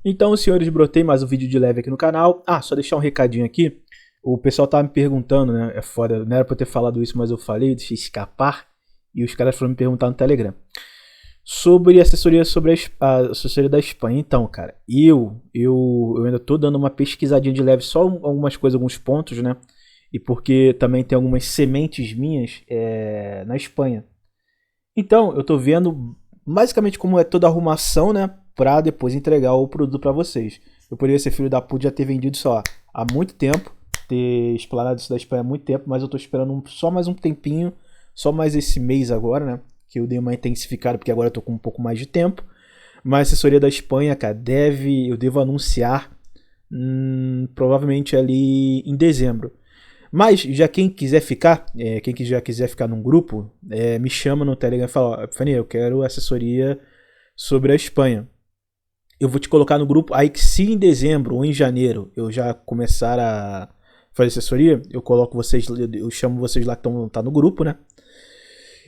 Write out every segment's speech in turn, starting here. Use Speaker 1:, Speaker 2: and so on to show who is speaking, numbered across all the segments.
Speaker 1: Então, senhores, brotei mais um vídeo de leve aqui no canal. Só deixar um recadinho aqui. O pessoal tava me perguntando, né? É foda, não era pra eu ter falado isso, mas eu falei, deixei escapar. E os caras foram me perguntar no Telegram. Sobre assessoria sobre a assessoria da Espanha. Então, cara, eu ainda tô dando uma pesquisadinha de leve, só algumas coisas, alguns pontos, né? E porque também tem algumas sementes minhas na Espanha. Então, eu tô vendo basicamente como é toda a arrumação, né? Pra depois entregar o produto pra vocês. Eu poderia ser filho da puta, já ter vendido isso ó, há muito tempo, ter explanado isso da Espanha há muito tempo, mas eu tô esperando só mais um tempinho, só mais esse mês agora, né? Que eu dei uma intensificada, porque agora eu tô com um pouco mais de tempo. Mas a assessoria da Espanha, cara, eu devo anunciar provavelmente ali em dezembro. Mas já quem quiser ficar, quem já quiser ficar num grupo, me chama no Telegram e fala, Fani, eu quero assessoria sobre a Espanha. Eu vou te colocar no grupo, aí que se em dezembro ou em janeiro eu já começar a fazer assessoria, eu coloco vocês, eu chamo vocês lá que tá no grupo, né?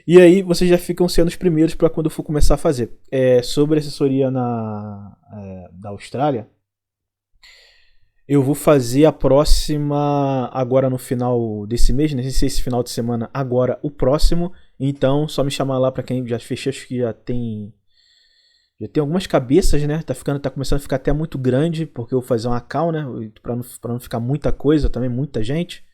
Speaker 1: E aí vocês já ficam sendo os primeiros para quando eu for começar a fazer. Sobre a assessoria da Austrália, eu vou fazer a próxima agora no final desse mês, não sei se é esse final de semana, agora o próximo. Então só me chamar lá para quem já fechou, acho que já tem algumas cabeças, né? Tá começando a ficar até muito grande, porque eu vou fazer uma call, né? Pra não ficar muita coisa também, muita gente.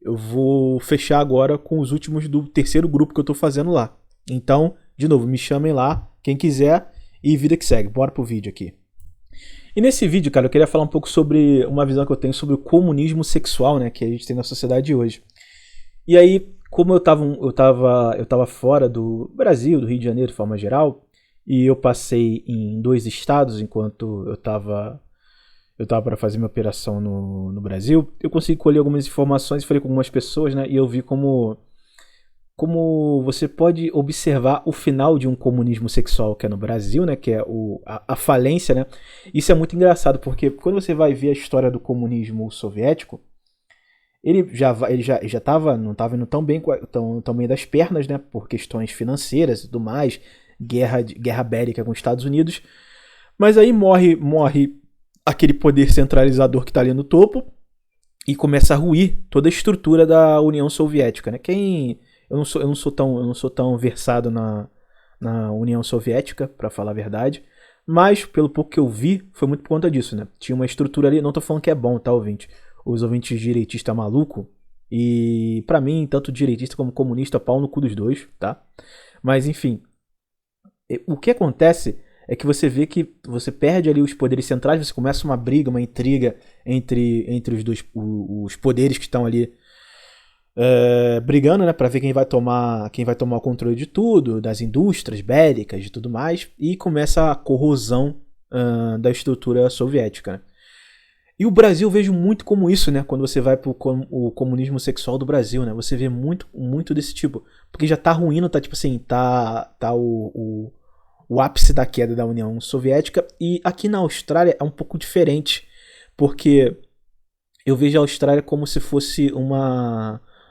Speaker 1: Eu vou fechar agora com os últimos do terceiro grupo que eu tô fazendo lá. Então, de novo, me chamem lá, quem quiser, e vida que segue. Bora pro vídeo aqui. E nesse vídeo, cara, eu queria falar um pouco sobre uma visão que eu tenho sobre o comunismo sexual, né? Que a gente tem na sociedade hoje. E aí, como eu tava fora do Brasil, do Rio de Janeiro de forma geral, e eu passei em 2 estados enquanto eu tava para fazer minha operação no Brasil, eu consegui colher algumas informações, falei com algumas pessoas, né? E eu vi como você pode observar o final de um comunismo sexual que é no Brasil, né? Que é a falência, né? Isso é muito engraçado, porque quando você vai ver a história do comunismo soviético, ele já não estava indo tão bem das pernas, né? Por questões financeiras e tudo mais, guerra bélica com os Estados Unidos. Mas aí morre aquele poder centralizador que está ali no topo e começa a ruir toda a estrutura da União Soviética, né? Eu não sou tão versado na União Soviética, para falar a verdade, mas pelo pouco que eu vi, foi muito por conta disso, né? Tinha uma estrutura ali, não tô falando que é bom, tá, ouvinte? Os ouvintes direitistas maluco, e pra mim, tanto direitista como comunista, pau no cu dos dois, tá? Mas enfim, o que acontece é que você vê que você perde ali os poderes centrais, você começa uma briga, uma intriga entre os poderes que estão ali brigando, né, para ver quem vai tomar o controle de tudo, das indústrias bélicas e tudo mais, e começa a corrosão da estrutura soviética, né? E o Brasil eu vejo muito como isso, né? Quando você vai pro o comunismo sexual do Brasil, né? Você vê muito, muito desse tipo. Porque já tá ruindo, tá tipo assim, tá o ápice da queda da União Soviética. E aqui na Austrália é um pouco diferente. Porque eu vejo a Austrália como se fosse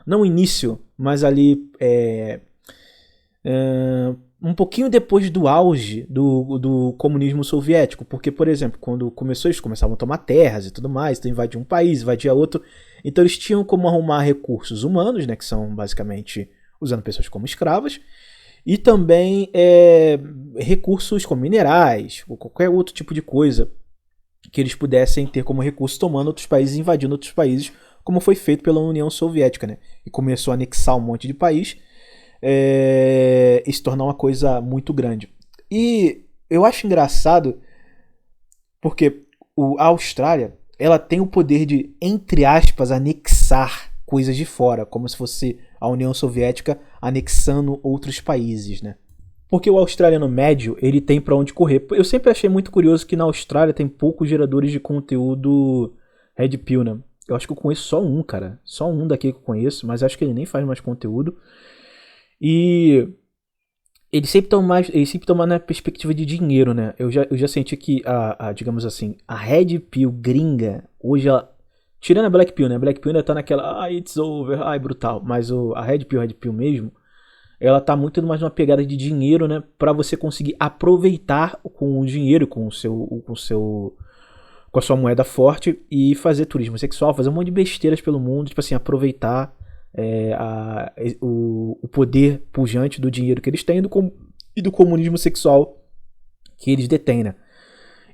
Speaker 1: não o início, mas ali um pouquinho depois do auge do comunismo soviético. Porque, por exemplo, quando começou, eles começavam a tomar terras e tudo mais, então invadir um país, invadir outro. Então eles tinham como arrumar recursos humanos, né, que são basicamente usando pessoas como escravas, e também recursos como minerais, ou qualquer outro tipo de coisa que eles pudessem ter como recurso tomando outros países, invadindo outros países, como foi feito pela União Soviética, né? E começou a anexar um monte de país e se tornar uma coisa muito grande. E eu acho engraçado porque a Austrália ela tem o poder de, entre aspas, anexar coisas de fora, como se fosse a União Soviética anexando outros países, né? Porque o australiano médio, ele tem pra onde correr. Eu sempre achei muito curioso que na Austrália tem poucos geradores de conteúdo Red Pill, né? Eu acho que eu conheço só um, cara. Só um daqui que eu conheço, mas acho que ele nem faz mais conteúdo. E eles sempre estão mais na perspectiva de dinheiro, né? Eu já senti que digamos assim, a Red Pill gringa, hoje ela... Tirando a Black Pill, né? A Black Pill ainda tá naquela, it's over, brutal. Mas a Red Pill mesmo, ela tá muito mais numa pegada de dinheiro, né? Pra você conseguir aproveitar com o dinheiro, com o seu com a sua moeda forte e fazer turismo sexual, fazer um monte de besteiras pelo mundo, tipo assim, aproveitar o poder pujante do dinheiro que eles têm e do comunismo sexual que eles detêm, né?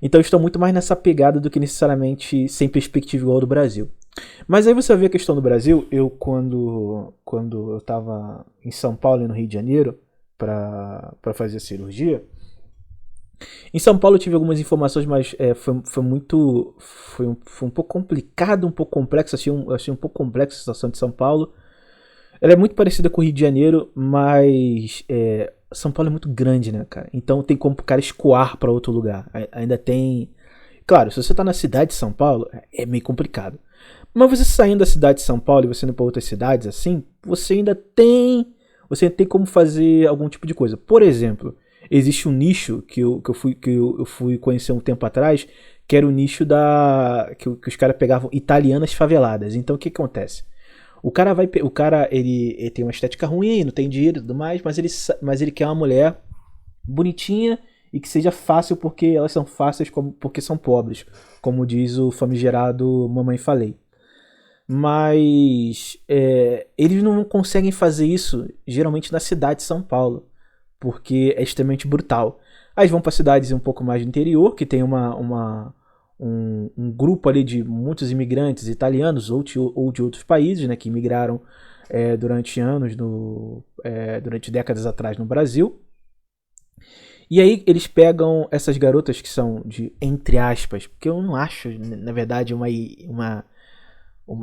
Speaker 1: Então estão muito mais nessa pegada do que necessariamente sem perspectiva igual ao do Brasil. Mas aí você vê a questão do Brasil, quando eu tava em São Paulo e no Rio de Janeiro para fazer a cirurgia, em São Paulo eu tive algumas informações, mas foi um pouco complicado, um pouco complexo, achei um pouco complexa a situação de São Paulo. Ela é muito parecida com o Rio de Janeiro, mas São Paulo é muito grande, né, cara? Então tem como o cara escoar para outro lugar. Ainda tem... Claro, se você tá na cidade de São Paulo, é meio complicado. Mas você saindo da cidade de São Paulo e você indo para outras cidades, assim, você ainda tem como fazer algum tipo de coisa. Por exemplo, existe um nicho que eu fui conhecer um tempo atrás, que era o nicho que os caras pegavam italianas faveladas. Então o que acontece? O cara ele tem uma estética ruim, não tem dinheiro e tudo mais, mas ele quer uma mulher bonitinha e que seja fácil porque elas são fáceis porque são pobres, como diz o famigerado Mamãe Falei. Mas eles não conseguem fazer isso geralmente na cidade de São Paulo, porque é extremamente brutal. Aí eles vão para cidades um pouco mais do interior, que tem um grupo ali de muitos imigrantes italianos ou de outros países, né, que imigraram durante anos, durante décadas atrás no Brasil. E aí eles pegam essas garotas que são de, entre aspas, porque eu não acho, na verdade,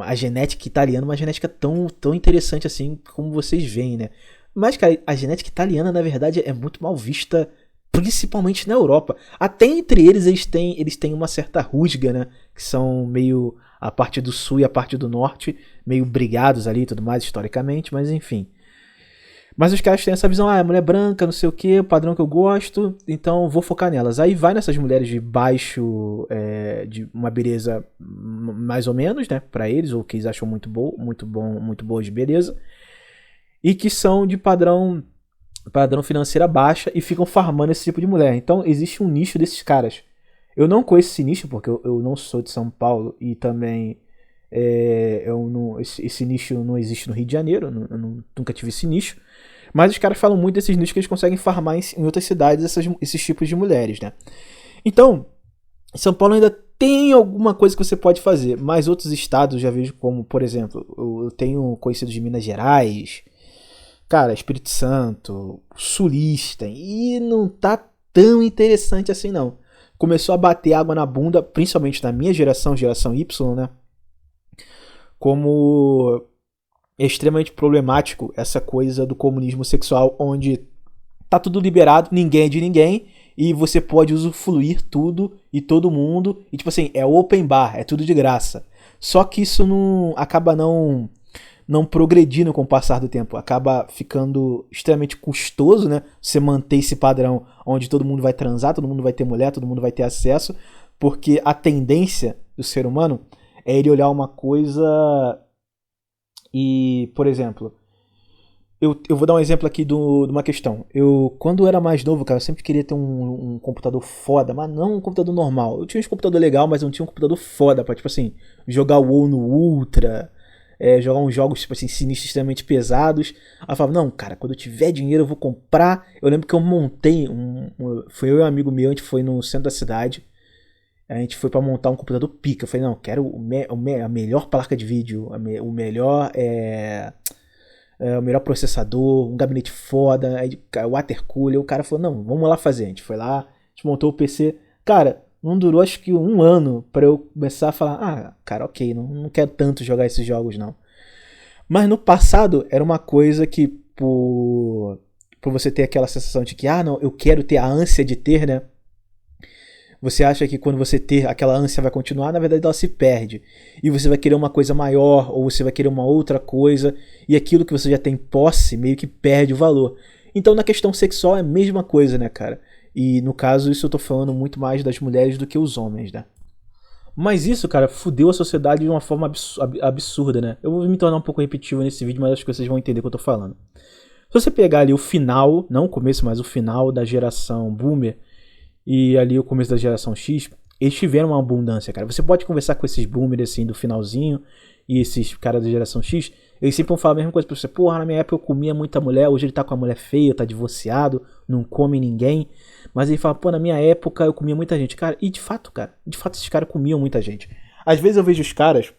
Speaker 1: a genética italiana uma genética tão interessante assim como vocês veem, né? Mas, cara, a genética italiana, na verdade, é muito mal vista, principalmente na Europa. Até entre eles têm uma certa rusga, né? Que são meio a parte do sul e a parte do norte, meio brigados ali e tudo mais, historicamente, mas enfim. Mas os caras têm essa visão, mulher branca, não sei o que, padrão que eu gosto, então vou focar nelas. Aí vai nessas mulheres de baixo, de uma beleza mais ou menos, né, pra eles, ou que eles acham muito boas de beleza, e que são de padrão financeira baixa e ficam farmando esse tipo de mulher. Então existe um nicho desses caras. Eu não conheço esse nicho porque eu não sou de São Paulo e também esse nicho não existe no Rio de Janeiro, nunca tive esse nicho. Mas os caras falam muito desses nichos que eles conseguem farmar em outras cidades esses tipos de mulheres, né? Então, São Paulo ainda tem alguma coisa que você pode fazer, mas outros estados eu já vejo como, por exemplo, eu tenho conhecidos de Minas Gerais, cara, Espírito Santo, sulista, e não tá tão interessante assim não. Começou a bater água na bunda, principalmente na minha geração Y, né? Como é extremamente problemático essa coisa do comunismo sexual, onde tá tudo liberado, ninguém é de ninguém, e você pode usufruir tudo e todo mundo, e tipo assim, é open bar, é tudo de graça. Só que isso acaba não progredindo com o passar do tempo, acaba ficando extremamente custoso, né? Você manter esse padrão onde todo mundo vai transar, todo mundo vai ter mulher, todo mundo vai ter acesso, porque a tendência do ser humano é ele olhar uma coisa e, por exemplo, eu vou dar um exemplo aqui de uma questão. Quando eu era mais novo, cara, eu sempre queria ter um computador foda, mas não um computador normal. Eu tinha um computador legal, mas eu não tinha um computador foda pra, tipo assim, jogar o WoW no Ultra, jogar uns jogos, tipo assim, sinistros, extremamente pesados. Aí eu falava, não, cara, quando eu tiver dinheiro eu vou comprar. Eu lembro que eu montei, foi eu e um amigo meu, a gente foi no centro da cidade. A gente foi pra montar um computador pica. Eu falei, não, eu quero a melhor placa de vídeo, o melhor processador, um gabinete foda, water cooler. O cara falou, não, vamos lá fazer. A gente foi lá, a gente montou o PC. Cara, não durou acho que um ano pra eu começar a falar, cara, ok, não quero tanto jogar esses jogos não. Mas no passado era uma coisa que por você ter aquela sensação de que, não, eu quero ter a ânsia de ter, né? Você acha que quando você ter aquela ânsia vai continuar, na verdade ela se perde. E você vai querer uma coisa maior, ou você vai querer uma outra coisa, e aquilo que você já tem posse meio que perde o valor. Então na questão sexual é a mesma coisa, né, cara? E no caso isso eu tô falando muito mais das mulheres do que os homens, né? Mas isso, cara, fudeu a sociedade de uma forma absurda, né? Eu vou me tornar um pouco repetitivo nesse vídeo, mas acho que vocês vão entender o que eu tô falando. Se você pegar ali o final, não o começo, mas o final da geração Boomer, e ali o começo da geração X, eles tiveram uma abundância, cara. Você pode conversar com esses boomers, assim, do finalzinho, e esses caras da geração X, eles sempre vão falar a mesma coisa pra você. Porra, na minha época eu comia muita mulher, hoje ele tá com a mulher feia, tá divorciado, não come ninguém. Mas ele fala, pô, na minha época eu comia muita gente. Cara, e de fato, esses caras comiam muita gente. Às vezes eu vejo os caras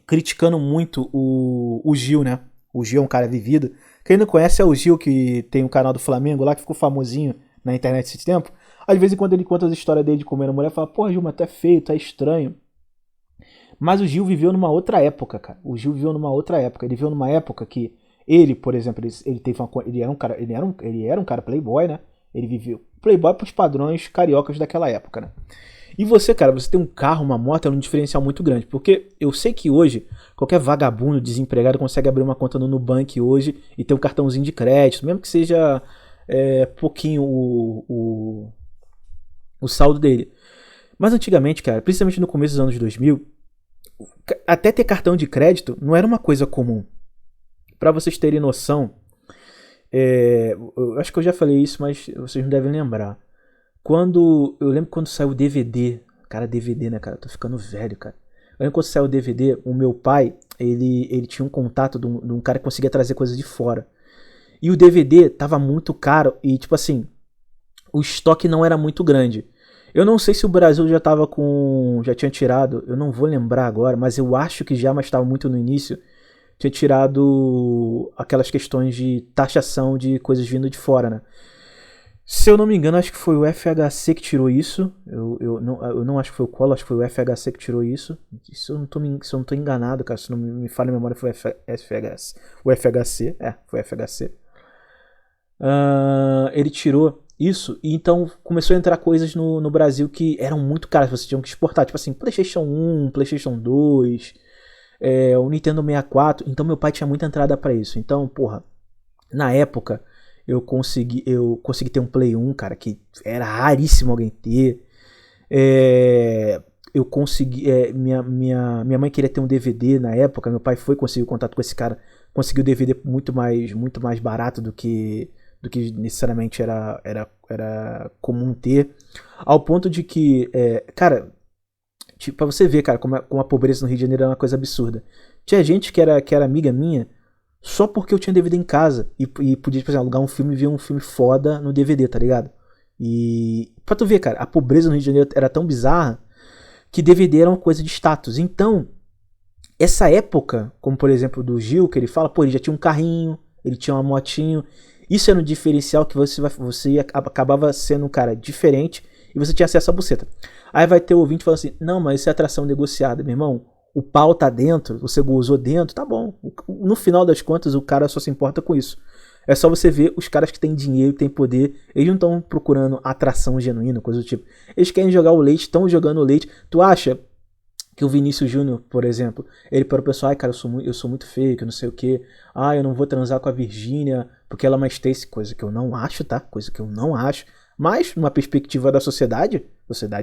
Speaker 1: criticando muito o Gil, né? O Gil é um cara vivido. Quem não conhece é o Gil, que tem um canal do Flamengo lá, que ficou famosinho na internet esse tempo. Às vezes, quando ele conta as histórias dele de comendo mulher, fala, pô, Gil, mas tu é feio, tu é estranho. Mas o Gil viveu numa outra época, cara. O Gil viveu numa outra época. Ele viveu numa época que ele, por exemplo, ele teve ele era um cara playboy, né? Ele viveu playboy pros padrões cariocas daquela época, né? E você, cara, você tem um carro, uma moto, é um diferencial muito grande. Porque eu sei que hoje, qualquer vagabundo, desempregado, consegue abrir uma conta no Nubank hoje e ter um cartãozinho de crédito, mesmo que seja pouquinho o saldo dele. Mas antigamente, cara, principalmente no começo dos anos 2000, até ter cartão de crédito não era uma coisa comum. Pra vocês terem noção, eu acho que eu já falei isso, mas vocês não devem lembrar. Eu lembro quando saiu o DVD. Cara, DVD, né, cara? Eu tô ficando velho, cara. Eu lembro quando saiu o DVD, o meu pai, ele tinha um contato de um cara que conseguia trazer coisas de fora. E o DVD tava muito caro e, tipo assim, o estoque não era muito grande. Eu não sei se o Brasil já tinha tirado, eu não vou lembrar agora, mas eu acho que já, mas estava muito no início, tinha tirado aquelas questões de taxação de coisas vindo de fora, né? Se eu não me engano, acho que foi o FHC que tirou isso. Eu não acho que foi o Collor, acho que foi o FHC que tirou isso. Se eu não tô enganado, cara, se não me falha a memória, foi o FHC. O FHC, foi o FHC. Ele tirou isso, e então começou a entrar coisas no Brasil que eram muito caras, você tinha que exportar, tipo assim, PlayStation 1, PlayStation 2, o Nintendo 64, então meu pai tinha muita entrada pra isso. Então, porra, na época eu consegui ter um Play 1, cara, que era raríssimo alguém ter. Eu consegui, minha mãe queria ter um DVD na época, meu pai conseguiu contato com esse cara, conseguiu DVD muito mais barato do que necessariamente era comum ter, ao ponto de que, cara, tipo, pra você ver, cara, como a pobreza no Rio de Janeiro é uma coisa absurda. Tinha gente que era amiga minha só porque eu tinha DVD em casa e podia, por exemplo, alugar um filme e ver um filme foda no DVD, tá ligado? E pra tu ver, cara, a pobreza no Rio de Janeiro era tão bizarra que DVD era uma coisa de status. Então, essa época, como por exemplo do Gil, que ele fala, pô, ele já tinha um carrinho, ele tinha uma motinho. Isso era um diferencial que você acabava sendo um cara diferente e você tinha acesso à buceta. Aí vai ter o ouvinte falando assim, não, mas isso é atração negociada, meu irmão. O pau tá dentro, você gozou dentro, tá bom. No final das contas, o cara só se importa com isso. É só você ver os caras que têm dinheiro, têm poder, eles não estão procurando atração genuína, coisa do tipo. Eles querem jogar o leite, estão jogando o leite. Tu acha que o Vinícius Júnior, por exemplo, ele para o pessoal, ai cara, eu sou muito feio, que não sei o que, eu não vou transar com a Virgínia porque ela é uma Stacy, coisa que eu não acho, tá? Coisa que eu não acho. Mas, numa perspectiva da sociedade,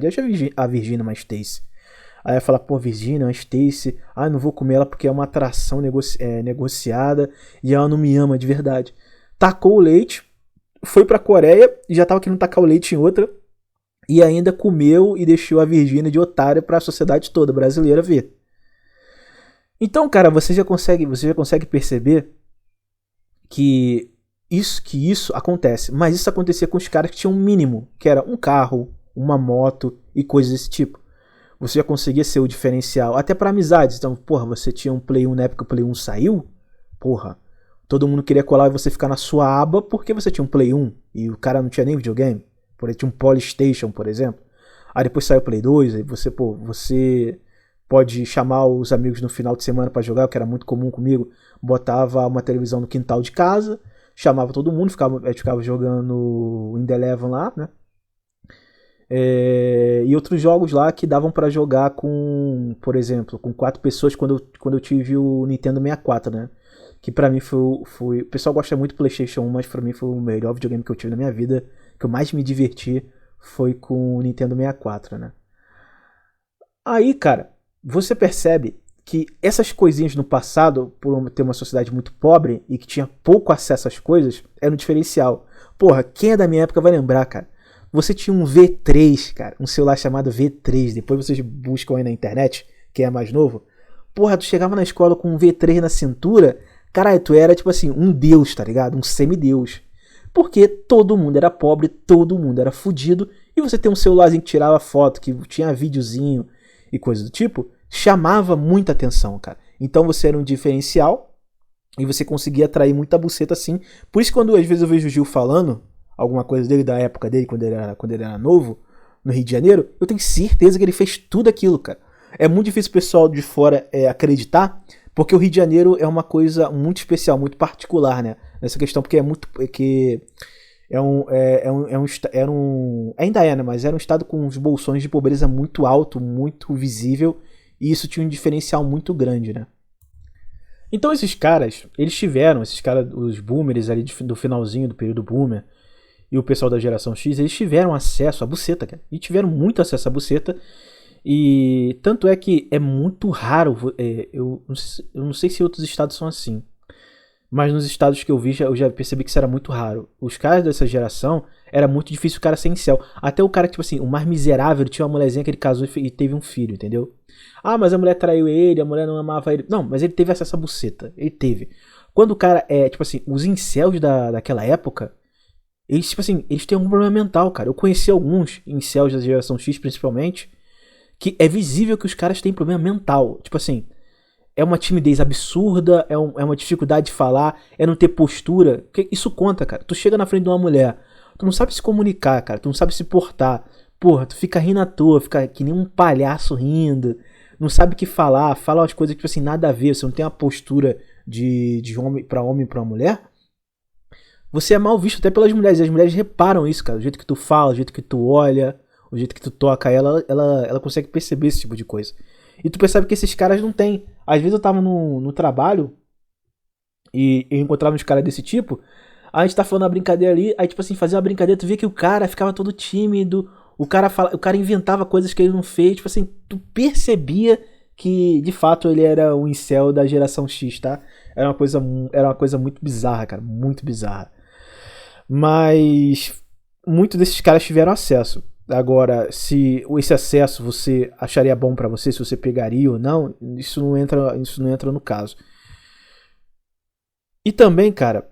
Speaker 1: acha a Virgínia uma Stacy. Aí vai falar, pô, Virgínia, uma Stacy, não vou comer ela porque é uma atração negociada e ela não me ama de verdade. Tacou o leite, foi pra Coreia e já tava querendo tacar o leite em outra. E ainda comeu e deixou a Virgínia de otária para a sociedade toda brasileira ver. Então, cara, você já consegue perceber que isso acontece. Mas isso acontecia com os caras que tinham um mínimo, que era um carro, uma moto e coisas desse tipo. Você já conseguia ser o diferencial, até para amizades. Então, porra, você tinha um Play 1 na época que o Play 1 saiu, porra, todo mundo queria colar e você ficar na sua aba porque você tinha um Play 1 e o cara não tinha nem videogame. Por exemplo, tinha um Polystation, por exemplo. Aí depois saiu o Play 2, aí você pode chamar os amigos no final de semana pra jogar, o que era muito comum comigo. Botava uma televisão no quintal de casa, chamava todo mundo, ficava jogando In The Eleven lá, né? E outros jogos lá que davam pra jogar com, por exemplo, com 4 pessoas quando eu tive o Nintendo 64, né? Que pra mim foi... O pessoal gosta muito do PlayStation 1, mas pra mim foi o melhor videogame que eu tive na minha vida. Que eu mais me diverti foi com o Nintendo 64, né? Aí, cara, você percebe que essas coisinhas no passado, por ter uma sociedade muito pobre e que tinha pouco acesso às coisas, era um diferencial. Porra, quem é da minha época vai lembrar, cara. você tinha um V3, cara, um celular chamado V3, depois vocês buscam aí na internet, quem é mais novo. Porra, tu chegava na escola com um V3 na cintura, caralho, tu era tipo assim, um deus, tá ligado? Um semideus. Porque todo mundo era pobre, todo mundo era fudido, e você ter um celularzinho que tirava foto, que tinha videozinho e coisa do tipo, chamava muita atenção, cara. Então você era um diferencial e você conseguia atrair muita buceta assim. Por isso quando às vezes eu vejo o Gil falando alguma coisa dele, da época dele, quando ele era novo, no Rio de Janeiro, eu tenho certeza que ele fez tudo aquilo, cara. É muito difícil o pessoal de fora acreditar, porque o Rio de Janeiro é uma coisa muito especial, muito particular, né? Nessa questão, porque ainda é, né? Mas era um estado com os bolsões de pobreza muito alto, muito visível, e isso tinha um diferencial muito grande, né? Então esses caras, os boomers ali do finalzinho do período boomer, e o pessoal da geração X, eles tiveram acesso à buceta, cara. E tiveram muito acesso à buceta. E tanto é que é muito raro, eu não sei se outros estados são assim, mas nos estados que eu vi, eu já percebi que isso era muito raro. Os caras dessa geração, era muito difícil o cara ser incel. Até o cara, tipo assim, o mais miserável, ele tinha uma mulherzinha que ele casou e teve um filho, entendeu? Ah, mas a mulher traiu ele, a mulher não amava ele. Não, mas ele teve acesso à buceta, ele teve. Quando o cara tipo assim, os incels daquela época, eles, tipo assim, eles têm algum problema mental, cara. Eu conheci alguns incels da geração X, principalmente, que é visível que os caras têm problema mental. Tipo assim, é uma timidez absurda, é uma dificuldade de falar, é não ter postura. Porque isso conta, cara. Tu chega na frente de uma mulher, tu não sabe se comunicar, cara. Tu não sabe se portar. Porra, tu fica rindo à toa, fica que nem um palhaço rindo. Não sabe o que falar, fala umas coisas que, tipo assim, nada a ver. Você não tem uma postura de homem pra mulher. Você é mal visto até pelas mulheres. E as mulheres reparam isso, cara. O jeito que tu fala, o jeito que tu olha, o jeito que tu toca ela consegue perceber esse tipo de coisa. E tu percebe que esses caras não têm. Às vezes eu tava no trabalho e eu encontrava uns caras desse tipo. A gente tá falando uma brincadeira ali, aí tipo assim, fazia uma brincadeira, tu via que o cara ficava todo tímido, o cara inventava coisas que ele não fez, tipo assim, tu percebia que de fato ele era o incel da geração X, tá? Era uma coisa muito bizarra, cara, muito bizarra. Mas muitos desses caras tiveram acesso. Agora, se esse acesso você acharia bom pra você, se você pegaria ou não, isso não entra no caso. E também, cara,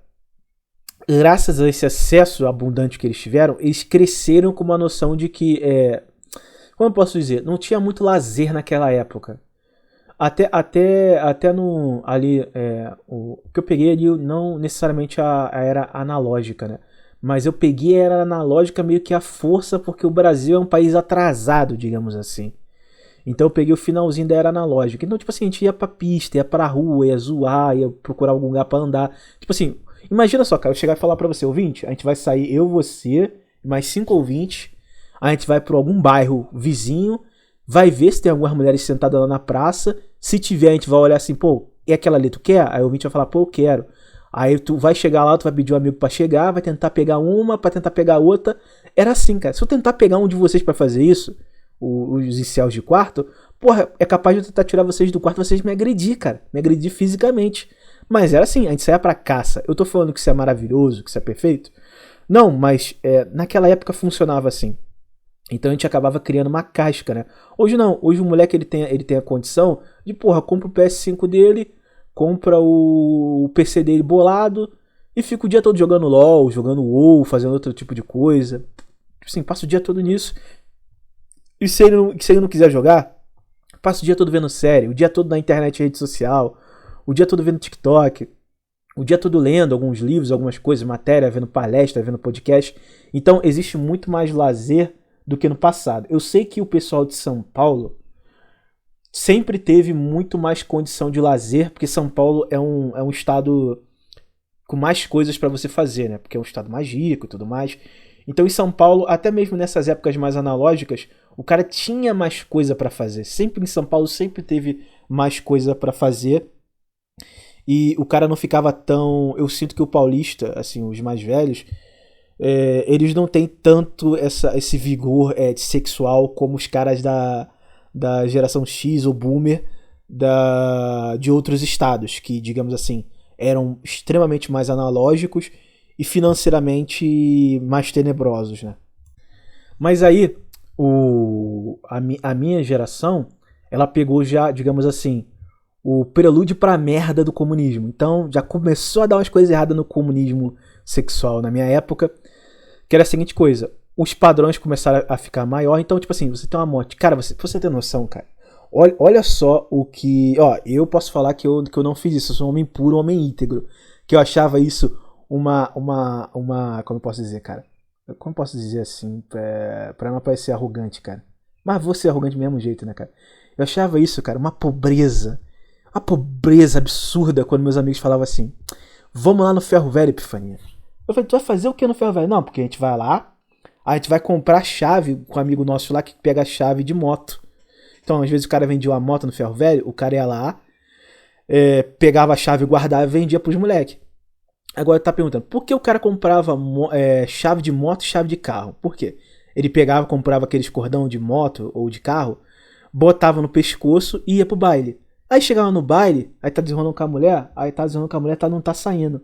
Speaker 1: graças a esse acesso abundante que eles tiveram, eles cresceram com uma noção de que, como eu posso dizer, não tinha muito lazer naquela época. Até no ali, o que eu peguei ali não necessariamente a era analógica, né? Mas eu peguei a era analógica meio que à força, porque o Brasil é um país atrasado, digamos assim. Então eu peguei o finalzinho da era analógica. Então, tipo assim, a gente ia pra pista, ia pra rua, ia zoar, ia procurar algum lugar pra andar. Tipo assim, imagina só, cara, eu chegar e falar pra você, ouvinte, a gente vai sair, eu, você, mais 5 ouvintes, a gente vai pra algum bairro vizinho, vai ver se tem algumas mulheres sentadas lá na praça, se tiver a gente vai olhar assim, pô, e aquela ali, tu quer? Aí o ouvinte vai falar, pô, eu quero. Aí tu vai chegar lá, tu vai pedir um amigo pra chegar, vai tentar pegar uma, pra tentar pegar outra. Era assim, cara, se eu tentar pegar um de vocês pra fazer isso, os incels de quarto, porra, é capaz de eu tentar tirar vocês do quarto, vocês me agredir, cara, me agredir fisicamente. Mas era assim, a gente saía pra caça. Eu tô falando que isso é maravilhoso, que isso é perfeito? Não, mas naquela época funcionava assim. Então a gente acabava criando uma casca, né? Hoje não, hoje o moleque ele tem a condição de, porra, compra o PS5 dele, compra o PC dele bolado e fica o dia todo jogando LOL, jogando WoW, fazendo outro tipo de coisa. Assim, passa o dia todo nisso. E se ele não quiser jogar, passa o dia todo vendo série, o dia todo na internet e rede social, o dia todo vendo TikTok, o dia todo lendo alguns livros, algumas coisas, matéria, vendo palestra, vendo podcast. Então existe muito mais lazer do que no passado. Eu sei que o pessoal de São Paulo sempre teve muito mais condição de lazer, porque São Paulo é um estado com mais coisas para você fazer, né? Porque é um estado mais rico e tudo mais. Então em São Paulo, até mesmo nessas épocas mais analógicas, o cara tinha mais coisa para fazer. Sempre em São Paulo sempre teve mais coisa para fazer. E o cara não ficava tão... Eu sinto que o paulista, assim, os mais velhos, eles não têm tanto esse vigor sexual como os caras da geração X ou Boomer de outros estados, que, digamos assim, eram extremamente mais analógicos e financeiramente mais tenebrosos, né? Mas aí, a minha geração, ela pegou já, digamos assim, o prelúdio pra merda do comunismo. Então, já começou a dar umas coisas erradas no comunismo sexual na minha época, que era a seguinte coisa: os padrões começaram a ficar maior. Então, tipo assim, você tem uma morte. Cara, você tem noção, cara. Olha só o que. Ó, eu posso falar que eu não fiz isso. Eu sou um homem puro, um homem íntegro. Que eu achava isso Como eu posso dizer, cara? Como eu posso dizer assim? Pra não parecer arrogante, cara. Mas vou ser arrogante do mesmo jeito, né, cara? Eu achava isso, cara, uma pobreza. Uma pobreza absurda quando meus amigos falavam assim: vamos lá no Ferro Velho, Epifania. Eu falei: tu vai fazer o que no Ferro Velho? Não, porque a gente vai lá, a gente vai comprar chave com um amigo nosso lá que pega a chave de moto. Então, às vezes o cara vendia uma moto no Ferro Velho, o cara ia lá, pegava a chave, guardava e vendia pros moleques. Agora tá perguntando, por que o cara comprava chave de moto e chave de carro? Por quê? Ele pegava, comprava aqueles cordão de moto ou de carro, botava no pescoço e ia pro baile. Aí chegava no baile, aí tá desenrolando com a mulher, não tá saindo.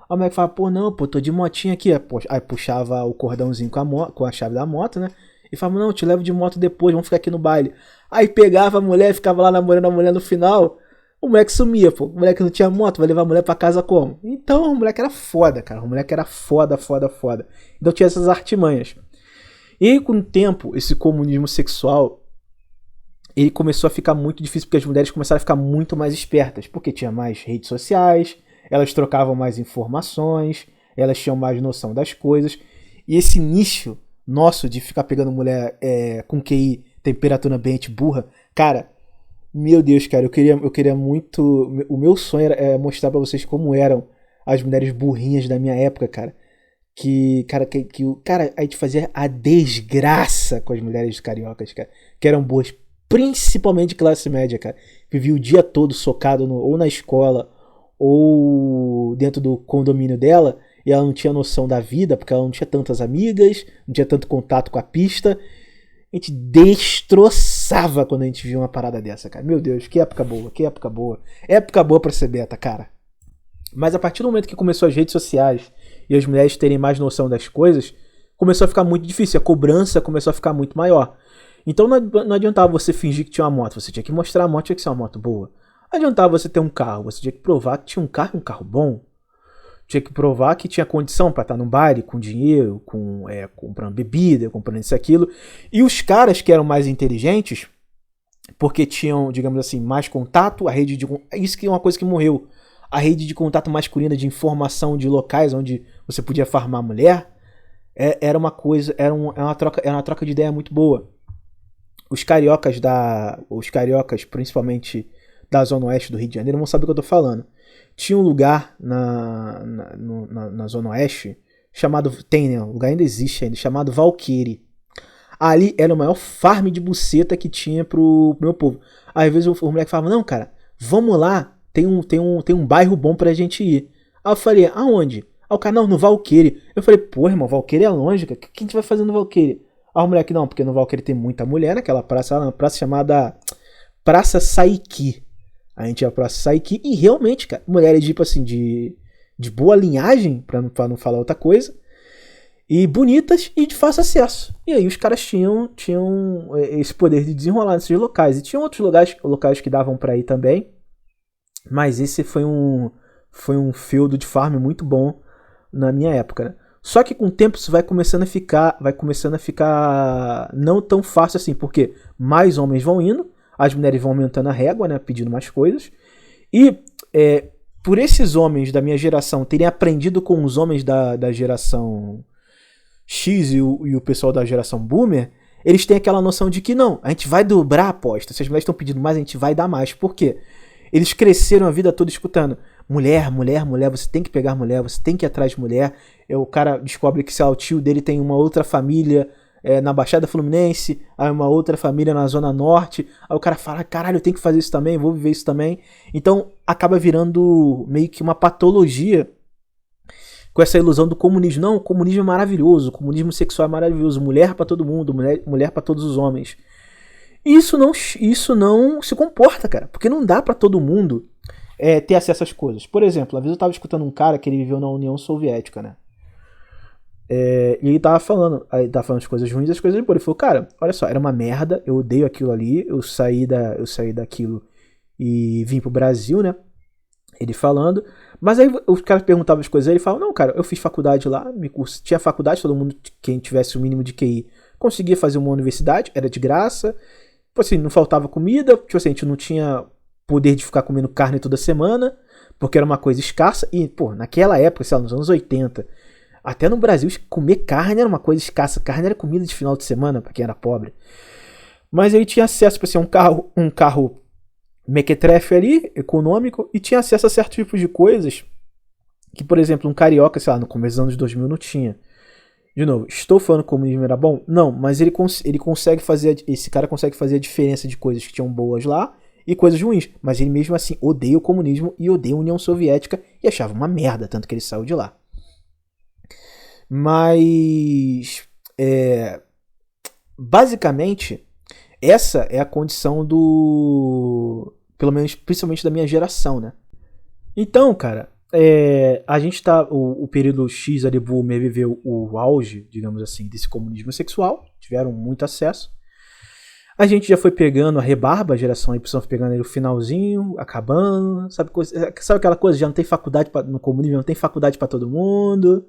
Speaker 1: Aí o moleque fala: pô, não, pô, tô de motinha aqui. Aí puxava o cordãozinho com a chave da moto, né? E falava: não, eu te levo de moto depois, vamos ficar aqui no baile. Aí pegava a mulher, ficava lá namorando a mulher. No final, o moleque sumia, pô. O moleque não tinha moto, vai levar a mulher pra casa como? Então o moleque era foda, cara. O moleque era foda, foda, foda. Então tinha essas artimanhas. E aí, com o tempo, esse comunismo sexual, ele começou a ficar muito difícil, porque as mulheres começaram a ficar muito mais espertas, porque tinha mais redes sociais, elas trocavam mais informações, elas tinham mais noção das coisas. E esse nicho nosso de ficar pegando mulher com QI, temperatura ambiente burra, cara, meu Deus, cara, eu queria muito. O meu sonho era mostrar pra vocês como eram as mulheres burrinhas da minha época, cara. Cara, a gente fazia a desgraça com as mulheres cariocas, cara, que eram boas, principalmente de classe média, cara. Vivia o dia todo socado ou na escola ou dentro do condomínio dela, e ela não tinha noção da vida, porque ela não tinha tantas amigas, não tinha tanto contato com a pista. A gente destroçava quando a gente via uma parada dessa, cara. Meu Deus, que época boa, que época boa. Época boa pra ser beta, cara. Mas a partir do momento que começou as redes sociais e as mulheres terem mais noção das coisas, começou a ficar muito difícil. A cobrança começou a ficar muito maior. Então não adiantava você fingir que tinha uma moto. Você tinha que mostrar a moto, tinha que ser uma moto boa. Não adiantava você ter um carro. Você tinha que provar que tinha um carro e um carro bom. Tinha que provar que tinha condição pra estar num baile, com dinheiro, comprando bebida, comprando isso e aquilo. E os caras que eram mais inteligentes, porque tinham, digamos assim, mais contato, isso que é uma coisa que morreu. A rede de contato masculina, de informação de locais onde você podia farmar mulher, era uma coisa, era uma troca de ideia muito boa. Os cariocas, principalmente da Zona Oeste do Rio de Janeiro, vão saber o que eu tô falando. Tinha um lugar na Zona Oeste chamado. Tem, né? O lugar ainda existe ainda, chamado Valqueire. Ali era o maior farm de buceta que tinha pro meu povo. Aí, às vezes o moleque falava: não, cara, vamos lá, tem um bairro bom pra gente ir. Aí eu falei: aonde? Aí o cara: não, no Valqueire. Eu falei: pô, irmão, Valqueire é longe, cara. O que a gente vai fazer no Valqueire? Aí o moleque: não, porque no Valqueire tem muita mulher naquela praça, uma praça chamada Praça Saiki. A gente ia pra Praça Saiki e realmente, cara, mulheres tipo assim, de boa linhagem, pra não falar outra coisa, e bonitas e de fácil acesso. E aí os caras tinham esse poder de desenrolar nesses locais. E tinham outros locais que davam pra ir também, mas esse foi um feudo de farm muito bom na minha época, né? Só que com o tempo isso vai começando a ficar não tão fácil assim, porque mais homens vão indo, as mulheres vão aumentando a régua, né, pedindo mais coisas. E por esses homens da minha geração terem aprendido com os homens da geração X e o pessoal da geração Boomer, eles têm aquela noção de que não, a gente vai dobrar a aposta. Se as mulheres estão pedindo mais, a gente vai dar mais. Por quê? Eles cresceram a vida toda escutando: mulher, mulher, mulher, você tem que pegar mulher, você tem que ir atrás de mulher. O cara descobre que o tio dele tem uma outra família na Baixada Fluminense, aí uma outra família na Zona Norte. Aí o cara fala: caralho, eu tenho que fazer isso também, vou viver isso também. Então acaba virando meio que uma patologia com essa ilusão do comunismo. Não, o comunismo é maravilhoso, o comunismo sexual é maravilhoso, mulher pra todo mundo, mulher pra todos os homens. E isso não se comporta, cara, porque não dá pra todo mundo ter acesso às coisas. Por exemplo, às vezes eu tava escutando um cara que ele viveu na União Soviética, né? E ele tava falando, as coisas ruins e as coisas boas. Ele falou, cara, olha só, era uma merda, eu odeio aquilo ali, eu saí daquilo e vim pro Brasil, né? Ele falando, mas aí os caras perguntavam as coisas, ele falava, não, cara, eu fiz faculdade lá, tinha faculdade, todo mundo, quem tivesse o mínimo de QI, conseguia fazer uma universidade, era de graça, tipo assim, não faltava comida, tipo assim, a gente não tinha poder de ficar comendo carne toda semana, porque era uma coisa escassa, e, pô, naquela época, sei lá, nos anos 80, até no Brasil, comer carne era uma coisa escassa, carne era comida de final de semana, pra quem era pobre. Mas ele tinha acesso, pra ser um carro mequetrefe ali, econômico, e tinha acesso a certos tipos de coisas que, por exemplo, um carioca, sei lá, no começo dos anos 2000 não tinha. De novo, estou falando que o comunismo era bom? Não, mas ele consegue fazer, esse cara consegue fazer a diferença de coisas que tinham boas lá e coisas ruins, mas ele mesmo assim odeia o comunismo e odeia a União Soviética e achava uma merda, tanto que ele saiu de lá. Mas, basicamente, essa é a condição pelo menos, principalmente da minha geração, né? Então, cara, a gente tá. O período X ali, Boomer, viveu o auge, digamos assim, desse comunismo sexual. Tiveram muito acesso. A gente já foi pegando a rebarba, a geração Y foi pegando ali o finalzinho, acabando. Sabe aquela coisa? Já não tem faculdade no comunismo, não tem faculdade pra todo mundo.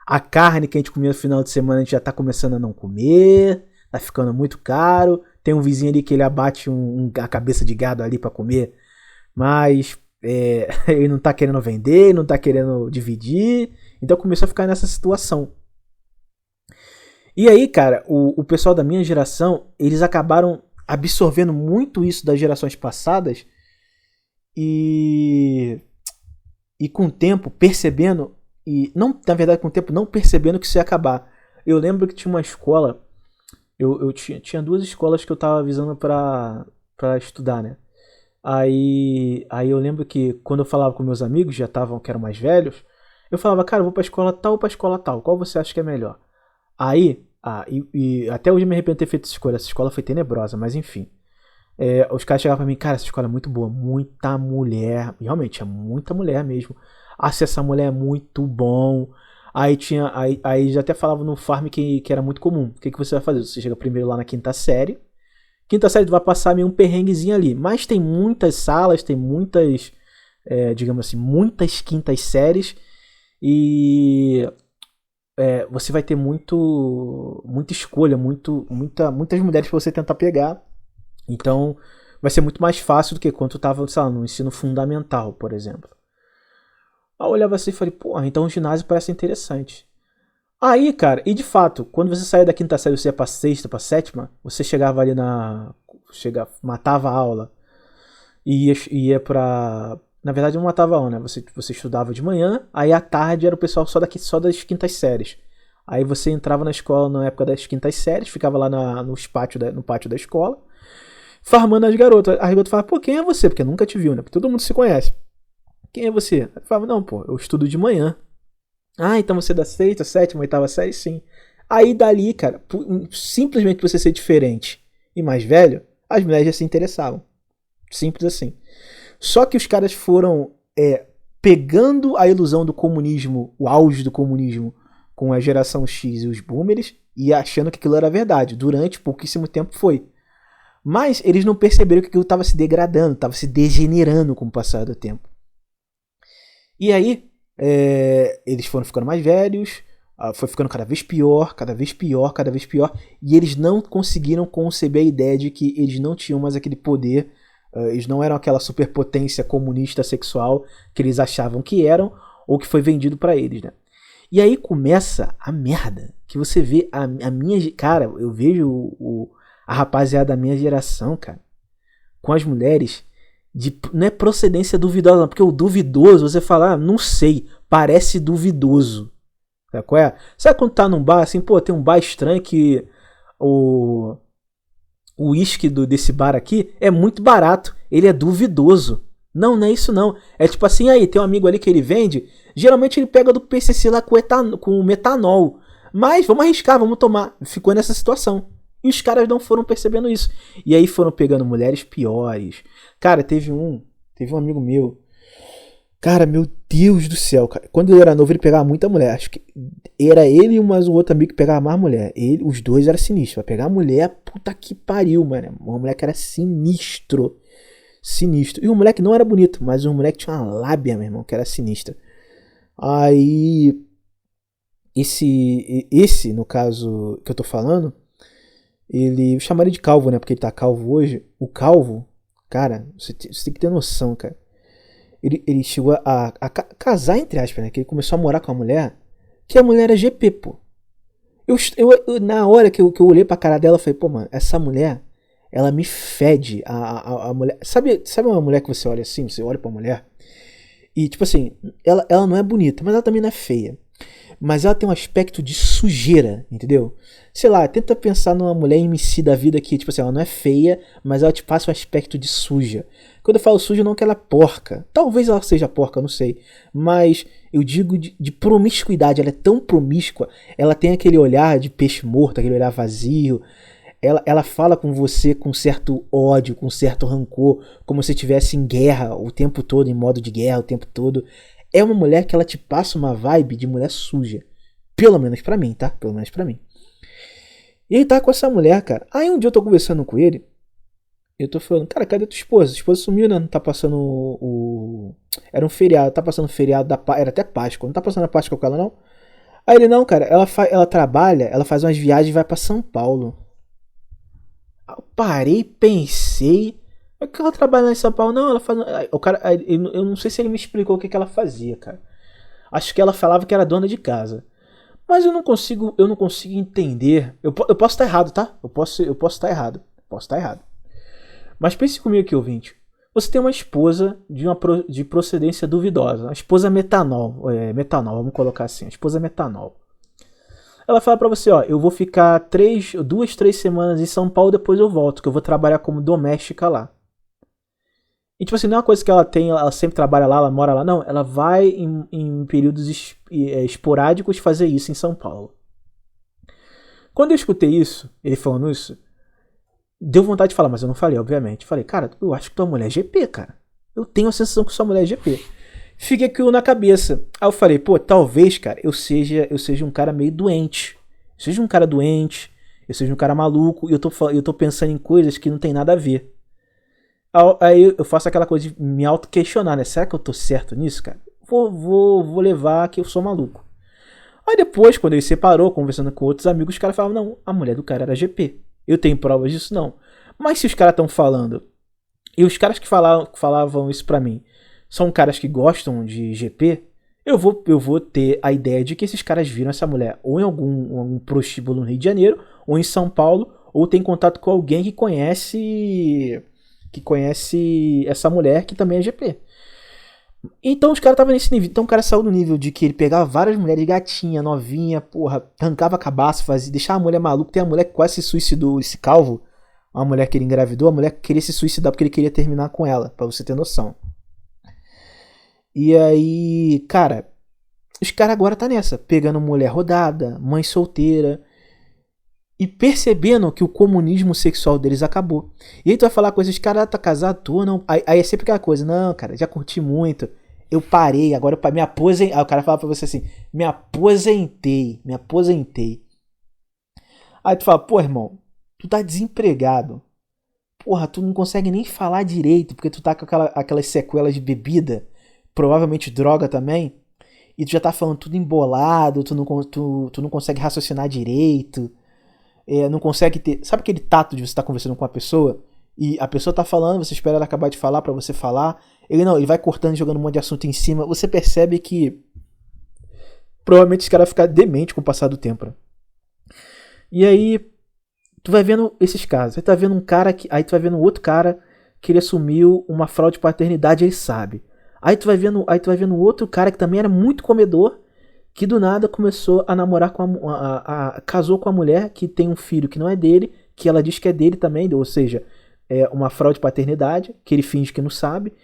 Speaker 1: A carne que a gente comia no final de semana, a gente já tá começando a não comer. Tá ficando muito caro. Tem um vizinho ali que ele abate a cabeça de gado ali pra comer. Mas ele não tá querendo vender, não tá querendo dividir. Então começou a ficar nessa situação. E aí, cara, o pessoal da minha geração, eles acabaram absorvendo muito isso das gerações passadas. E com o tempo percebendo... E não, na verdade, com o tempo não percebendo que isso ia acabar. Eu lembro que tinha uma escola... Eu tinha duas escolas que eu tava visando pra estudar, né? Aí eu lembro que quando eu falava com meus amigos, que eram mais velhos, eu falava, cara, eu vou pra escola tal ou pra escola tal, qual você acha que é melhor? Aí, até hoje eu me arrependo de ter feito essa escola foi tenebrosa, mas enfim. Os caras chegavam pra mim, cara, essa escola é muito boa, muita mulher, realmente é muita mulher mesmo. Acesso à mulher é muito bom. Aí já até falava no farm que era muito comum. O que você vai fazer? Você chega primeiro lá na quinta série. Quinta série tu vai passar meio um perrenguezinho ali. Mas tem muitas salas, tem muitas, digamos assim, muitas quintas séries. E você vai ter muita escolha, muitas mulheres pra você tentar pegar. Então vai ser muito mais fácil do que quando tu tava, sei lá, no ensino fundamental, por exemplo. Aí eu olhava assim e falei, porra, então o ginásio parece interessante. Aí, cara, e de fato, quando você saía da quinta série, você ia pra sexta, pra sétima, você chegava ali matava a aula e ia pra... Na verdade, não matava a aula, né? Você estudava de manhã, aí à tarde era o pessoal só das quintas séries. Aí você entrava na escola na época das quintas séries, ficava lá no pátio da escola, farmando as garotas. A garota falava, pô, quem é você? Porque nunca te viu, né? Porque todo mundo se conhece. Quem é você? Eu falava, não, pô, eu estudo de manhã. Ah, então você é da sexta, sétima, oitava série? Sim. Aí dali, cara, simplesmente você ser diferente e mais velho, as mulheres já se interessavam. Simples assim. Só que os caras foram pegando a ilusão do comunismo, o auge do comunismo, com a geração X e os boomers, e achando que aquilo era verdade. Durante pouquíssimo tempo foi. Mas eles não perceberam que aquilo estava se degradando, estava se degenerando com o passar do tempo. E aí, eles foram ficando mais velhos, foi ficando cada vez pior, cada vez pior, cada vez pior, e eles não conseguiram conceber a ideia de que eles não tinham mais aquele poder, eles não eram aquela superpotência comunista sexual que eles achavam que eram, ou que foi vendido pra eles, né? E aí começa a merda, que você vê a minha... Cara, eu vejo a rapaziada da minha geração, cara, com as mulheres... não é procedência duvidosa, não, porque o duvidoso, você fala, não sei, parece duvidoso. Sabe qual é? Sabe quando tá num bar, assim, pô, tem um bar estranho que o uísque desse bar aqui é muito barato, ele é duvidoso. Não, não é isso não. É tipo assim, aí, tem um amigo ali que ele vende, geralmente ele pega do PCC lá com metanol. Mas vamos arriscar, vamos tomar. Ficou nessa situação. E os caras não foram percebendo isso. E aí foram pegando mulheres piores. Cara, teve um amigo meu. Cara, meu Deus do céu, cara. Quando ele era novo, ele pegava muita mulher. Acho que era ele e mais um outro amigo que pegava mais mulher. Os dois eram sinistros. Pra pegar mulher, puta que pariu, mano. Uma mulher que era sinistro. Sinistro. E o moleque não era bonito, mas o moleque tinha uma lábia, meu irmão, que era sinistra. Aí. Esse, no caso que eu tô falando, ele. Eu chamaria de calvo, né? Porque ele tá calvo hoje. O calvo, cara, você tem que ter noção, cara. Ele chegou a casar, entre aspas, né? Que ele começou a morar com a mulher, que a mulher era GP, pô. Na hora que eu olhei pra cara dela, eu falei, pô, mano, essa mulher, ela me fede. A mulher. Sabe uma mulher que você olha assim, você olha pra mulher, e tipo assim, ela não é bonita, mas ela também não é feia. Mas ela tem um aspecto de sujeira, entendeu? Sei lá, tenta pensar numa mulher MC da vida que, tipo assim, ela não é feia, mas ela te passa um aspecto de suja. Quando eu falo suja, não que ela é porca. Talvez ela seja porca, eu não sei. Mas eu digo de promiscuidade. Ela é tão promíscua. Ela tem aquele olhar de peixe morto, aquele olhar vazio. Ela fala com você com certo ódio, com certo rancor, como se estivesse em guerra o tempo todo, em modo de guerra o tempo todo. É uma mulher que ela te passa uma vibe de mulher suja. Pelo menos pra mim, tá? Pelo menos pra mim. E ele tá com essa mulher, cara. Aí um dia eu tô conversando com ele. Eu tô falando, cara, cadê tua esposa? A esposa sumiu, né? Não tá passando o. Era um feriado, tá passando o feriado da Era até Páscoa. Não tá passando a Páscoa com ela, não? Aí ele, não, cara, ela trabalha, ela faz umas viagens e vai pra São Paulo. Eu parei, pensei. É que ela trabalha em São Paulo? Não, ela faz. O cara, eu não sei se ele me explicou o que ela fazia, cara. Acho que ela falava que era dona de casa. Mas eu não consigo entender. Eu posso estar errado, tá? Eu posso estar errado. Posso estar errado. Mas pense comigo aqui, ouvinte. Você tem uma esposa de procedência duvidosa. A esposa metanol. Metanol, vamos colocar assim. A esposa metanol. Ela fala pra você, ó, eu vou ficar 2, 3 semanas em São Paulo, depois eu volto, que eu vou trabalhar como doméstica lá. E tipo assim, não é uma coisa que ela tem, ela sempre trabalha lá, ela mora lá, não. Ela vai em períodos esporádicos fazer isso em São Paulo. Quando eu escutei isso, ele falando isso, deu vontade de falar, mas eu não falei, obviamente. Falei, cara, eu acho que tua mulher é GP, cara. Eu tenho a sensação que sua mulher é GP. Fiquei aquilo na cabeça. Aí eu falei, pô, talvez, cara, eu seja um cara meio doente. Eu seja um cara doente, eu seja um cara maluco, e eu tô pensando em coisas que não tem nada a ver. Aí eu faço aquela coisa de me auto-questionar, né? Será que eu tô certo nisso, cara? Vou levar que eu sou maluco. Aí depois, quando ele separou, conversando com outros amigos, os caras falavam, não, a mulher do cara era GP. Eu tenho provas disso? Não. Mas se os caras estão falando, e os caras que falavam isso pra mim, são caras que gostam de GP, eu vou ter a ideia de que esses caras viram essa mulher ou em algum prostíbulo no Rio de Janeiro, ou em São Paulo, ou tem contato com alguém que conhece essa mulher que também é GP. Então os caras estavam nesse nível. Então o cara saiu do nível de que ele pegava várias mulheres gatinha, novinha, porra, arrancava cabaço, deixava a mulher maluca. Tem a mulher que quase se suicidou, esse calvo, uma mulher que ele engravidou, a mulher que queria se suicidar porque ele queria terminar com ela, pra você ter noção. E aí, cara, os caras agora tá nessa, pegando mulher rodada, mãe solteira, e percebendo que o comunismo sexual deles acabou. E aí tu vai falar com esses caras, tá casado, tu não? Aí é sempre aquela coisa, não, cara, já curti muito, eu parei, agora eu me aposentei. Aí o cara fala pra você assim, me aposentei. Aí tu fala, pô, irmão, tu tá desempregado. Porra, tu não consegue nem falar direito, porque tu tá com aquelas sequelas de bebida, provavelmente droga também, e tu já tá falando tudo embolado, tu não consegue raciocinar direito. Não consegue ter. Sabe aquele tato de você estar conversando com a pessoa e a pessoa tá falando, você espera ela acabar de falar pra você falar. Ele vai cortando e jogando um monte de assunto em cima. Você percebe que provavelmente esse cara vai ficar demente com o passar do tempo. E aí tu vai vendo esses casos. Aí tu vai vendo um cara que. Aí tu vai vendo outro cara que ele assumiu uma fraude de paternidade, ele sabe. Aí tu vai vendo outro cara que também era muito comedor, que do nada começou a namorar casou com a mulher que tem um filho que não é dele, que ela diz que é dele também, ou seja, é uma fraude de paternidade, que ele finge que não sabe,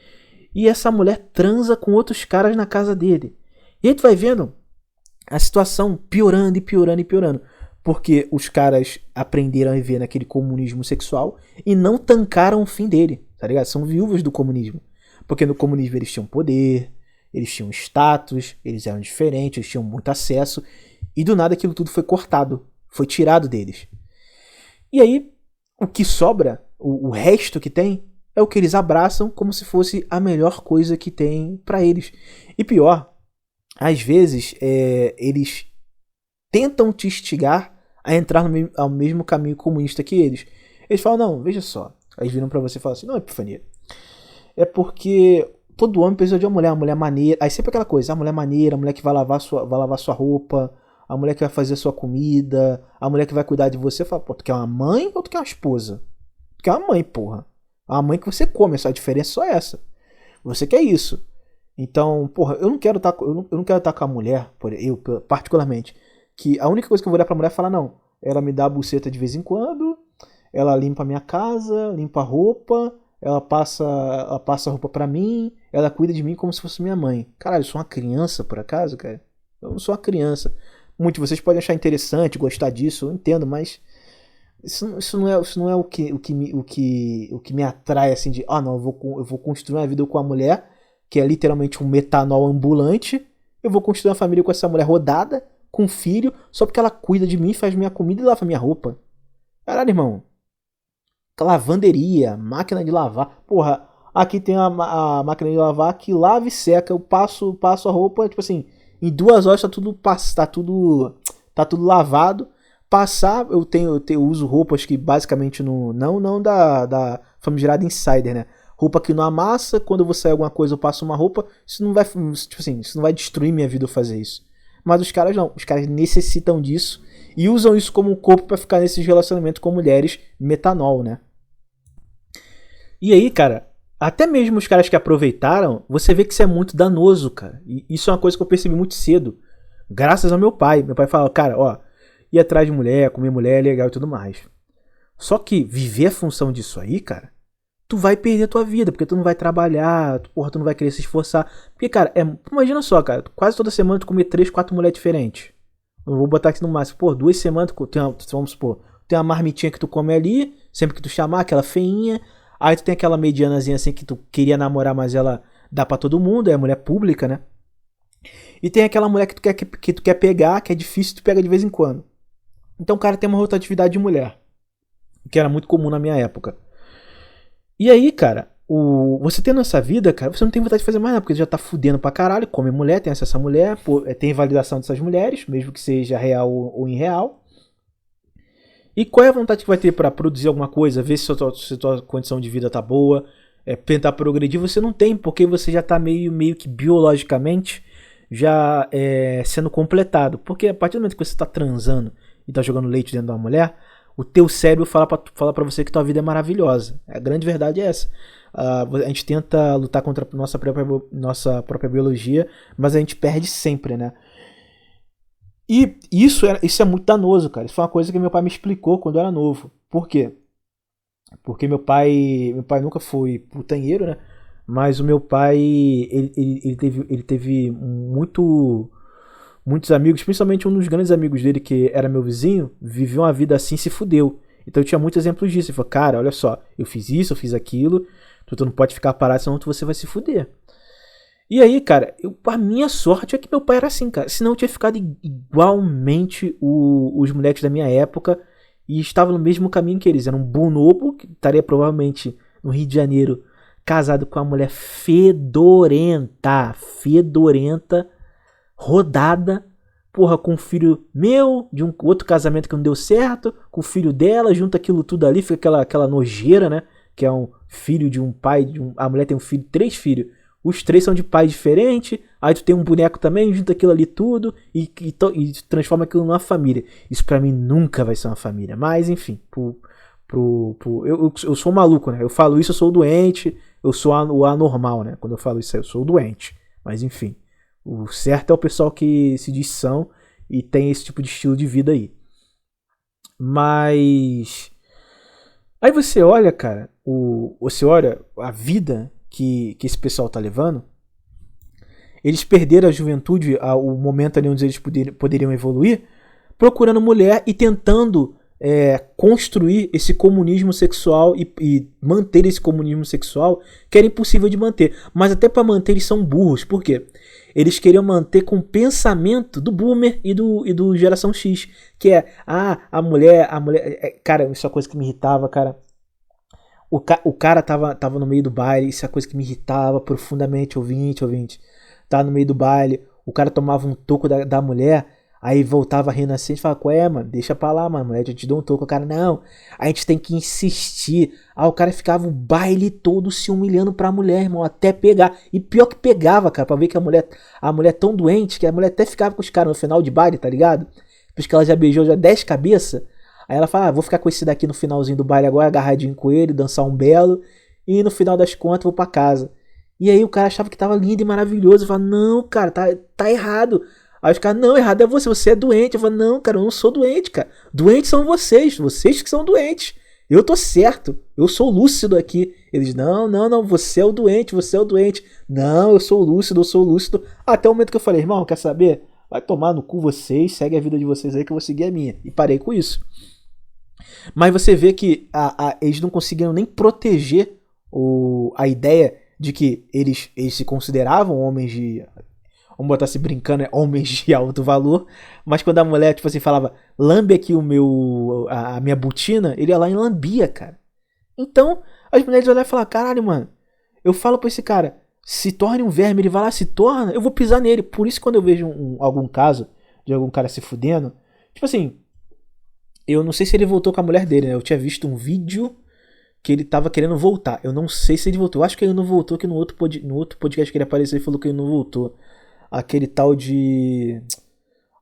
Speaker 1: e essa mulher transa com outros caras na casa dele. E aí tu vai vendo a situação piorando e piorando e piorando, porque os caras aprenderam a viver naquele comunismo sexual e não tancaram o fim dele, tá ligado? São viúvas do comunismo, porque no comunismo eles tinham poder, eles tinham status, eles eram diferentes, eles tinham muito acesso, e do nada aquilo tudo foi cortado, foi tirado deles. E aí, o que sobra, o resto que tem, é o que eles abraçam como se fosse a melhor coisa que tem pra eles. E pior, às vezes, eles tentam te instigar a entrar ao mesmo caminho comunista que eles. Eles falam, não, veja só. Aí viram pra você e falam assim, não, Epifania, é porque todo homem precisa de uma mulher maneira. Aí sempre aquela coisa, a mulher maneira, a mulher que vai lavar sua roupa, a mulher que vai fazer sua comida, a mulher que vai cuidar de você. Fala, pô, tu quer uma mãe ou tu quer uma esposa? Tu quer uma mãe, porra. A mãe que você come, a diferença é só essa. Você quer isso. Então, porra, eu não quero estar com a mulher, eu particularmente, que a única coisa que eu vou olhar pra mulher é falar, não, ela me dá a buceta de vez em quando, ela limpa a minha casa, limpa a roupa, ela passa a roupa pra mim, ela cuida de mim como se fosse minha mãe. Caralho, eu sou uma criança, por acaso, cara? Eu não sou uma criança. Muitos de vocês podem achar interessante, gostar disso, eu entendo, mas isso não é o que me atrai, assim, de, não, eu vou construir uma vida com a mulher, que é literalmente um metanol ambulante, eu vou construir uma família com essa mulher rodada, com filho, só porque ela cuida de mim, faz minha comida e lava minha roupa. Caralho, irmão. Lavanderia, máquina de lavar. Porra, aqui tem a máquina de lavar que lava e seca. Eu passo a roupa, tipo assim, em 2 horas tá tudo lavado. Passar, eu uso roupas que basicamente não da famigerada Insider, né? Roupa que não amassa, quando eu vou sair alguma coisa eu passo uma roupa. Isso não vai destruir minha vida eu fazer isso. Mas os caras não, os caras necessitam disso e usam isso como um corpo pra ficar nesses relacionamentos com mulheres metanol, né? E aí, cara, até mesmo os caras que aproveitaram, você vê que isso é muito danoso, cara. E isso é uma coisa que eu percebi muito cedo, graças ao meu pai. Meu pai fala, cara, ó, ir atrás de mulher, comer mulher é legal e tudo mais. Só que viver a função disso aí, cara, tu vai perder a tua vida, porque tu não vai trabalhar, tu não vai querer se esforçar. Porque, cara, imagina só, cara, quase toda semana tu comer 3, 4 mulheres diferentes. Eu vou botar aqui no máximo, 2 semanas, vamos supor, tem uma marmitinha que tu come ali, sempre que tu chamar, aquela feinha. Aí tu tem aquela medianazinha assim que tu queria namorar, mas ela dá pra todo mundo, é mulher pública, né? E tem aquela mulher que tu quer pegar, que é difícil, tu pega de vez em quando. Então o cara tem uma rotatividade de mulher, que era muito comum na minha época. E aí, cara, você tendo essa vida, cara, você não tem vontade de fazer mais nada, porque você já tá fudendo pra caralho, come mulher, tem acesso a mulher, tem validação dessas mulheres, mesmo que seja real ou irreal. E qual é a vontade que vai ter pra produzir alguma coisa, ver se a tua condição de vida tá boa, tentar progredir? Você não tem, porque você já tá meio que biologicamente já sendo completado. Porque a partir do momento que você tá transando e tá jogando leite dentro de uma mulher, o teu cérebro fala pra você que tua vida é maravilhosa. A grande verdade é essa. A gente tenta lutar contra a nossa própria biologia, mas a gente perde sempre, né? E isso é muito danoso, cara. Isso foi uma coisa que meu pai me explicou quando eu era novo. Por quê? Porque meu pai nunca foi putanheiro, né? Mas o meu pai, ele teve muitos amigos, principalmente um dos grandes amigos dele, que era meu vizinho, viveu uma vida assim e se fudeu. Então eu tinha muitos exemplos disso. Ele falou, cara, olha só, eu fiz isso, eu fiz aquilo, tu não pode ficar parado, senão você vai se fuder. E aí, cara, a minha sorte é que meu pai era assim, cara. Senão eu tinha ficado igualmente os moleques da minha época e estava no mesmo caminho que eles. Era um bonobo, que estaria provavelmente no Rio de Janeiro, casado com uma mulher fedorenta, rodada, porra, com um filho meu, de um outro casamento que não deu certo, com o filho dela, junta aquilo tudo ali, fica aquela nojeira, né? Que é um filho de um pai, a mulher tem um filho, 3 filhos. Os 3 são de pais diferentes, aí tu tem um boneco também, junta aquilo ali tudo e transforma aquilo numa família. Isso pra mim nunca vai ser uma família. Mas, enfim, eu sou um maluco, né? Eu falo isso, eu sou doente, eu sou o anormal, né? Quando eu falo isso aí, eu sou doente. Mas, enfim, o certo é o pessoal que se diz são e tem esse tipo de estilo de vida aí. Mas aí você olha, cara, você olha a vida que esse pessoal tá levando. Eles perderam a juventude, o momento ali onde eles poderiam evoluir, procurando mulher e tentando construir esse comunismo sexual e manter esse comunismo sexual que era impossível de manter. Mas até para manter eles são burros. Por quê? Eles queriam manter com o pensamento do boomer e do geração X. Que é, a mulher... cara, isso é uma coisa que me irritava, cara. O cara tava no meio do baile, isso é uma coisa que me irritava profundamente, ouvinte. Tava no meio do baile, o cara tomava um toco da mulher, aí voltava rindo assim, e falava, qual é, mano? Deixa pra lá, mano, mulher, eu te dou um toco. O cara, não, a gente tem que insistir. O cara ficava o baile todo se humilhando pra mulher, irmão, até pegar. E pior que pegava, cara, pra ver que a mulher é tão doente, que a mulher até ficava com os caras no final de baile, tá ligado? Depois que ela já beijou já 10 cabeças. Aí ela fala, vou ficar com esse daqui no finalzinho do baile agora, agarradinho com ele, dançar um belo, e no final das contas vou pra casa. E aí o cara achava que tava lindo e maravilhoso. Eu falava, não, cara, tá errado. Aí os caras, não, errado é você é doente. Eu falava, não, cara, eu não sou doente, cara. Doentes são vocês que são doentes. Eu tô certo, eu sou lúcido aqui. Eles, não, você é o doente. Não, eu sou lúcido. Até o momento que eu falei, irmão, quer saber? Vai tomar no cu vocês, segue a vida de vocês aí que eu vou seguir a minha. E parei com isso. Mas você vê que eles não conseguiram nem proteger a ideia de que eles se consideravam homens de... Vamos botar se brincando, homens de alto valor. Mas quando a mulher, tipo assim, falava, lambe aqui a minha botina, ele ia lá e lambia, cara. Então, as mulheres olhavam e falavam, caralho, mano, eu falo pra esse cara, se torne um verme, ele vai lá, se torna, eu vou pisar nele. Por isso, quando eu vejo algum caso de algum cara se fudendo, tipo assim, eu não sei se ele voltou com a mulher dele, né? Eu tinha visto um vídeo que ele tava querendo voltar. Eu não sei se ele voltou. Eu acho que ele não voltou, que no outro podcast que ele apareceu, ele falou que ele não voltou. Aquele tal de...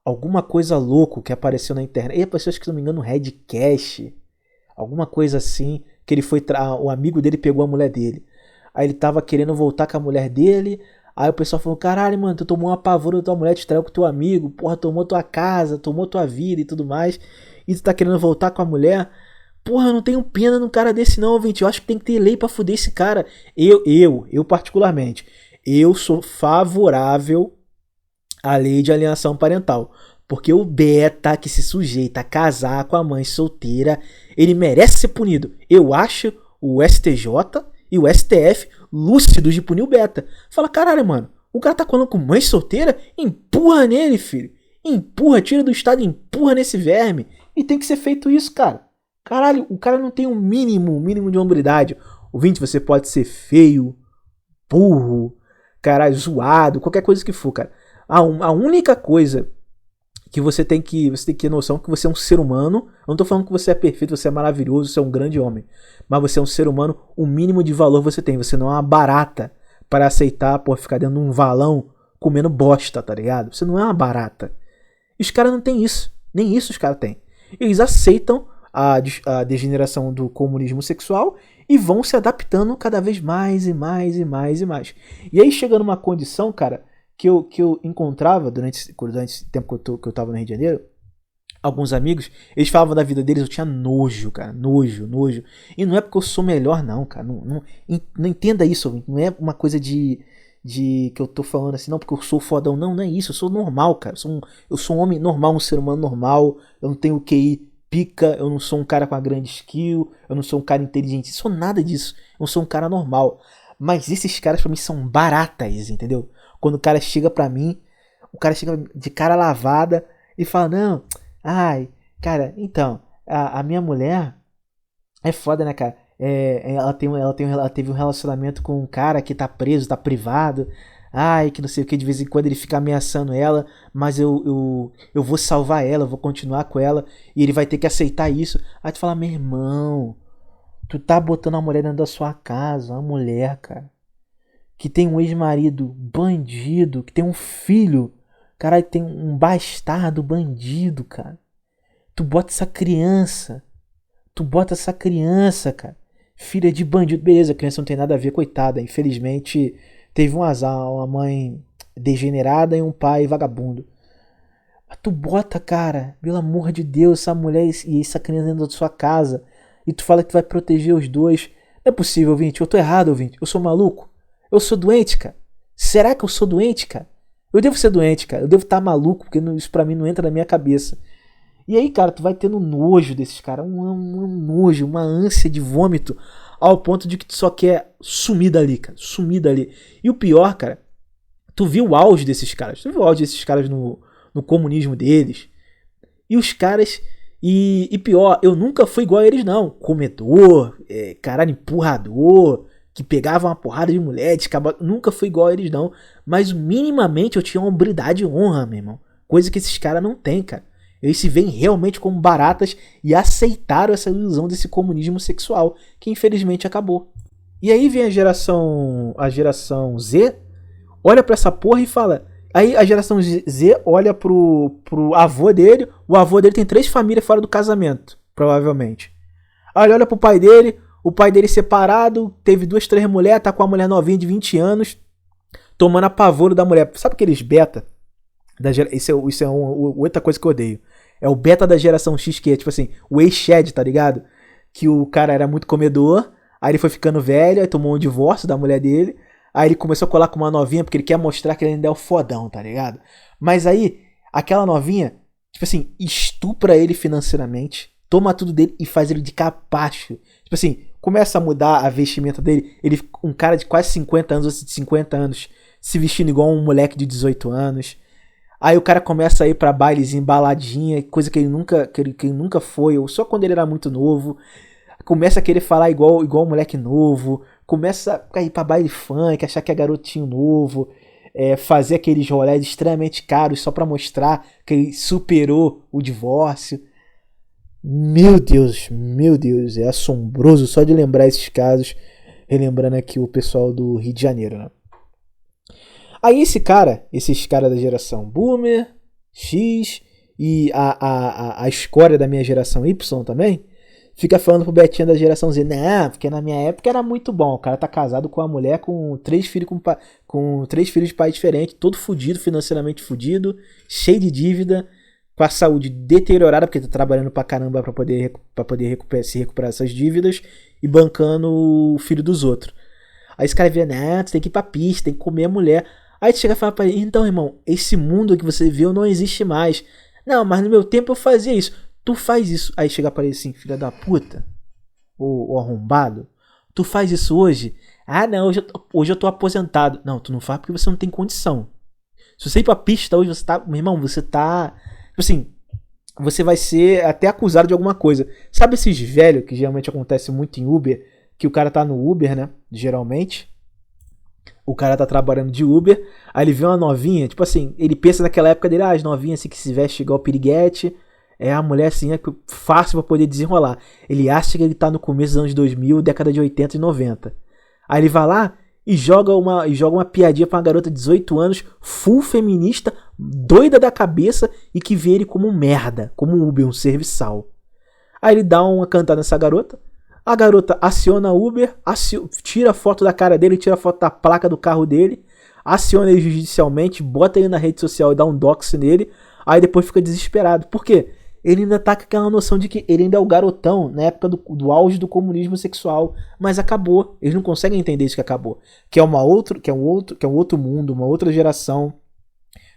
Speaker 1: alguma coisa louco que apareceu na internet. Ele apareceu, acho que se não me engano, no Redcast. Alguma coisa assim. Que ele foi... o amigo dele pegou a mulher dele. Aí ele tava querendo voltar com a mulher dele. Aí o pessoal falou, caralho, mano, tu tomou uma pavora da tua mulher, te traiu com teu amigo. Porra, tomou tua casa, tomou tua vida e tudo mais. E tu tá querendo voltar com a mulher. Porra, eu não tenho pena num cara desse não, ouvinte. Eu acho que tem que ter lei pra fuder esse cara. Eu particularmente, eu sou favorável à lei de alienação parental. Porque o beta que se sujeita a casar com a mãe solteira, ele merece ser punido. Eu acho o STJ e o STF lúcidos de punir o beta. Fala, caralho, mano, o cara tá falando com mãe solteira? Empurra nele, filho. Empurra, tira do estado e empurra nesse verme. E tem que ser feito isso, cara. Caralho, o cara não tem um mínimo de hombridade. Ouvinte, você pode ser feio, burro, caralho, zoado, qualquer coisa que for, cara. A única coisa que você tem que ter noção que você é um ser humano. Eu não tô falando que você é perfeito, você é maravilhoso, você é um grande homem. Mas você é um ser humano, o mínimo de valor você tem. Você não é uma barata para aceitar, ficar dentro de um valão comendo bosta, tá ligado? Você não é uma barata. E os caras não tem isso. Nem isso os caras têm. Eles aceitam a degeneração do comunismo sexual e vão se adaptando cada vez mais e mais. E aí chega numa condição, cara, que eu encontrava durante esse tempo que eu tava no Rio de Janeiro, alguns amigos, eles falavam da vida deles, eu tinha nojo, cara, nojo. E não é porque eu sou melhor não, cara, não entenda isso, não é uma coisa de que eu tô falando assim, não, porque eu sou fodão, não é isso, eu sou normal, cara, eu sou um homem normal, um ser humano normal, eu não tenho QI pica, eu não sou um cara com uma grande skill, eu não sou um cara inteligente, eu sou nada disso, eu sou um cara normal. Mas esses caras pra mim são baratas, entendeu? Quando o cara chega pra mim, o cara chega de cara lavada e fala, não, ai, cara, então, a minha mulher é foda, né, cara? Ela teve um relacionamento com um cara que tá preso, tá privado. Ai, que não sei o que, de vez em quando ele fica ameaçando ela, mas eu vou salvar ela, eu vou continuar com ela, e ele vai ter que aceitar isso. Aí tu fala, meu irmão, tu tá botando a mulher dentro da sua casa, uma mulher, cara, que tem um ex-marido bandido, que tem um filho, caralho, tem um bastardo bandido, cara. Tu bota essa criança, cara, filha de bandido, beleza, a criança não tem nada a ver, coitada, infelizmente teve um azar, uma mãe degenerada e um pai vagabundo. Mas tu bota, cara, pelo amor de Deus, essa mulher e essa criança dentro da sua casa, e tu fala que tu vai proteger os dois. Não é possível, ouvinte, eu tô errado, ouvinte, eu sou maluco, eu sou doente, cara. Será que eu sou doente, cara? Eu devo ser doente, cara, eu devo estar maluco, porque isso pra mim não entra na minha cabeça. E aí, cara, tu vai tendo nojo desses caras, um nojo, uma ânsia de vômito, ao ponto de que tu só quer sumir dali, cara, sumir dali. E o pior, cara, tu viu o auge desses caras, no comunismo deles, e os caras, e pior, eu nunca fui igual a eles não, comedor, caralho, empurrador, que pegava uma porrada de mulher, nunca fui igual a eles não, mas minimamente eu tinha uma hombridade e honra, meu irmão, coisa que esses caras não têm, cara. Eles se veem realmente como baratas e aceitaram essa ilusão desse comunismo sexual, que infelizmente acabou. E aí vem a geração Z, olha pra essa porra e fala... Aí a geração Z olha pro avô dele, o avô dele tem 3 famílias fora do casamento, provavelmente. Aí ele olha pro pai dele, o pai dele separado, teve 2, 3 mulheres, tá com uma mulher novinha de 20 anos, tomando apavoro da mulher. Sabe aqueles beta? Isso é outra coisa que eu odeio. É o beta da geração X, que é tipo assim, o ex-Shed, tá ligado? Que o cara era muito comedor, aí ele foi ficando velho, aí tomou um divórcio da mulher dele, aí ele começou a colar com uma novinha porque ele quer mostrar que ele ainda é o fodão, tá ligado? Mas aí, aquela novinha, tipo assim, estupra ele financeiramente, toma tudo dele e faz ele de capacho. Tipo assim, começa a mudar a vestimenta dele, um cara de quase 50 anos, ou de 50 anos, se vestindo igual um moleque de 18 anos. Aí o cara começa a ir pra bailes, embaladinha, coisa que ele nunca foi, ou só quando ele era muito novo. Começa a querer falar igual um moleque novo. Começa a ir pra baile funk, achar que é garotinho novo. Fazer aqueles rolés extremamente caros só pra mostrar que ele superou o divórcio. Meu Deus, é assombroso só de lembrar esses casos. Relembrando aqui o pessoal do Rio de Janeiro, né? Aí esses caras da geração Boomer, X e a escória da minha geração Y também, fica falando pro Betinho da geração Z, não, porque na minha época era muito bom, o cara tá casado com uma mulher com 3 filhos com 3 filhos de pai diferente, todo fudido, financeiramente fudido, cheio de dívida, com a saúde deteriorada, porque tá trabalhando pra caramba pra poder se recuperar essas dívidas e bancando o filho dos outros. Aí esse cara vê, não, tu tem que ir pra pista, tem que comer a mulher. Aí tu chega e fala pra ele, então irmão, esse mundo que você viu não existe mais. Não, mas no meu tempo eu fazia isso. Tu faz isso. Aí chega pra ele assim, filha da puta, ou arrombado, tu faz isso hoje? Ah não, hoje eu tô aposentado. Não, tu não faz porque você não tem condição. Se você ir pra pista hoje, você tá, meu irmão, você tá, tipo assim, você vai ser até acusado de alguma coisa. Sabe esses velhos que geralmente acontece muito em Uber, que o cara tá no Uber, né, geralmente... O cara tá trabalhando de Uber, aí ele vê uma novinha, tipo assim, ele pensa naquela época dele, as novinhas assim que se veste igual piriguete, a mulher assim, é fácil pra poder desenrolar. Ele acha que ele tá no começo dos anos 2000, década de 80 e 90. Aí ele vai lá e joga uma piadinha pra uma garota de 18 anos, full feminista, doida da cabeça e que vê ele como um merda, como um Uber, um serviçal. Aí ele dá uma cantada nessa garota. A garota aciona o Uber, tira a foto da cara dele, tira a foto da placa do carro dele, aciona ele judicialmente, bota ele na rede social e dá um dox nele, aí depois fica desesperado. Por quê? Ele ainda tá com aquela noção de que ele ainda é o garotão na época do auge do comunismo sexual, mas acabou. Eles não conseguem entender isso que acabou. Que é um outro mundo, uma outra geração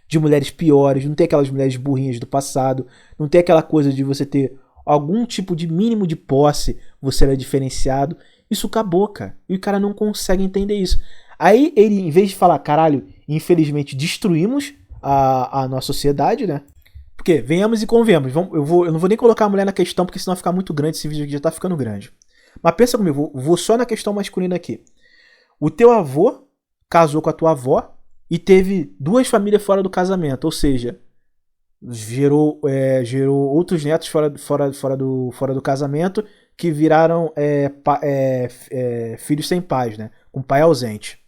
Speaker 1: de mulheres piores, não tem aquelas mulheres burrinhas do passado, não tem aquela coisa de você ter algum tipo de mínimo de posse, você era diferenciado. Isso acabou, cara. E o cara não consegue entender isso. Aí ele, em vez de falar, caralho, infelizmente destruímos a nossa sociedade, né? Porque, venhamos e convenhamos. Eu não vou nem colocar a mulher na questão, porque senão vai ficar muito grande. Esse vídeo aqui já tá ficando grande. Mas pensa comigo, vou só na questão masculina aqui. O teu avô casou com a tua avó e teve 2 famílias fora do casamento. Ou seja, gerou outros netos fora do casamento que viraram filhos sem pais, né? Com pai ausente.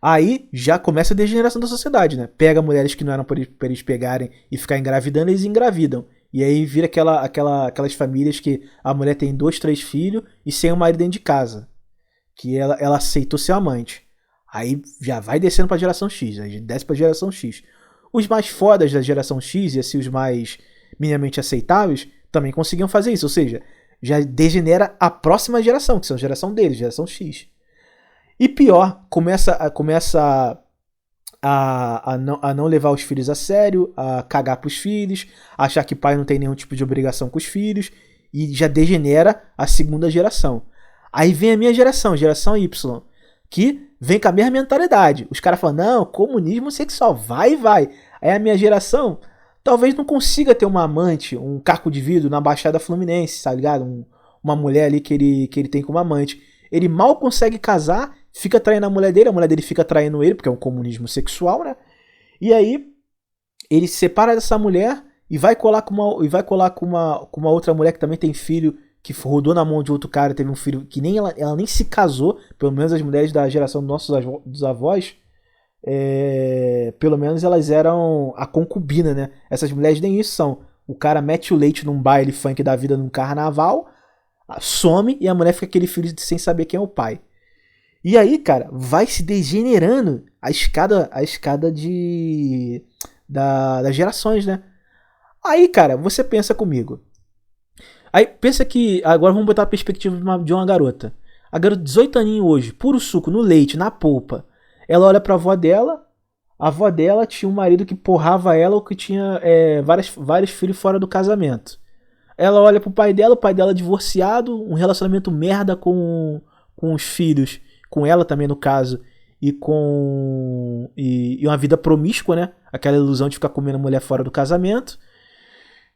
Speaker 1: Aí já começa a degeneração da sociedade, né? Pega mulheres que não eram para eles pegarem e ficar engravidando, eles engravidam. E aí vira aquelas famílias que a mulher tem 2, 3 filhos e sem o marido dentro de casa. Que ela aceitou ser amante. Aí já vai descendo pra geração X, aí desce pra geração X. Os mais fodas da geração X e assim os mais minimamente aceitáveis também conseguiam fazer isso. Ou seja, já degenera a próxima geração, que são a geração deles, geração X. E pior, começa a não levar os filhos a sério, a cagar pros filhos, achar que pai não tem nenhum tipo de obrigação com os filhos, e já degenera a segunda geração. Aí vem a minha geração Y, que vem com a mesma mentalidade. Os caras falam, não, comunismo sexual, vai. Aí a minha geração talvez não consiga ter uma amante, um caco de vidro na Baixada Fluminense, tá ligado? Uma mulher ali que ele tem como amante. Ele mal consegue casar, fica traindo a mulher dele fica traindo ele, porque é um comunismo sexual, né? E aí ele se separa dessa mulher e vai colar com uma outra mulher que também tem filho, que rodou na mão de outro cara, teve um filho que nem ela nem se casou, pelo menos as mulheres da geração dos avós, pelo menos elas eram a concubina, né? Essas mulheres nem isso são. O cara mete o leite num baile funk da vida num carnaval, some e a mulher fica aquele filho sem saber quem é o pai. E aí, cara, vai se degenerando a escada das gerações, né? Aí, cara, você pensa comigo. Aí pensa que, agora vamos botar a perspectiva de uma garota. A garota de 18 aninhos hoje, puro suco, no leite, na polpa. Ela olha pra avó dela, a avó dela tinha um marido que porrava ela ou que tinha vários filhos fora do casamento. Ela olha pro pai dela, o pai dela divorciado, um relacionamento merda com os filhos, com ela também no caso, e uma vida promíscua, né? Aquela ilusão de ficar comendo mulher fora do casamento,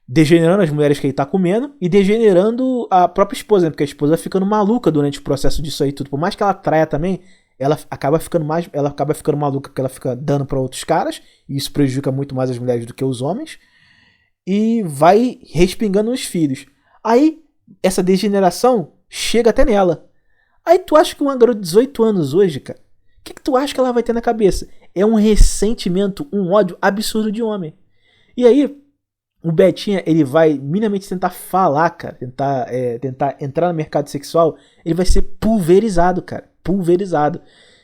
Speaker 1: degenerando as mulheres que ele tá comendo e degenerando a própria esposa, né? Porque a esposa vai ficando maluca durante o processo disso aí tudo. Por mais que ela traia também, ela acaba ficando maluca porque ela fica dando pra outros caras, e isso prejudica muito mais as mulheres do que os homens. E vai respingando nos filhos. Aí, essa degeneração chega até nela. Aí tu acha que uma garota de 18 anos hoje, cara, o que tu acha que ela vai ter na cabeça? É um ressentimento, um ódio absurdo de homem. E aí, o Betinha, ele vai minimamente tentar falar, cara, tentar entrar no mercado sexual, ele vai ser pulverizado, cara, pulverizado.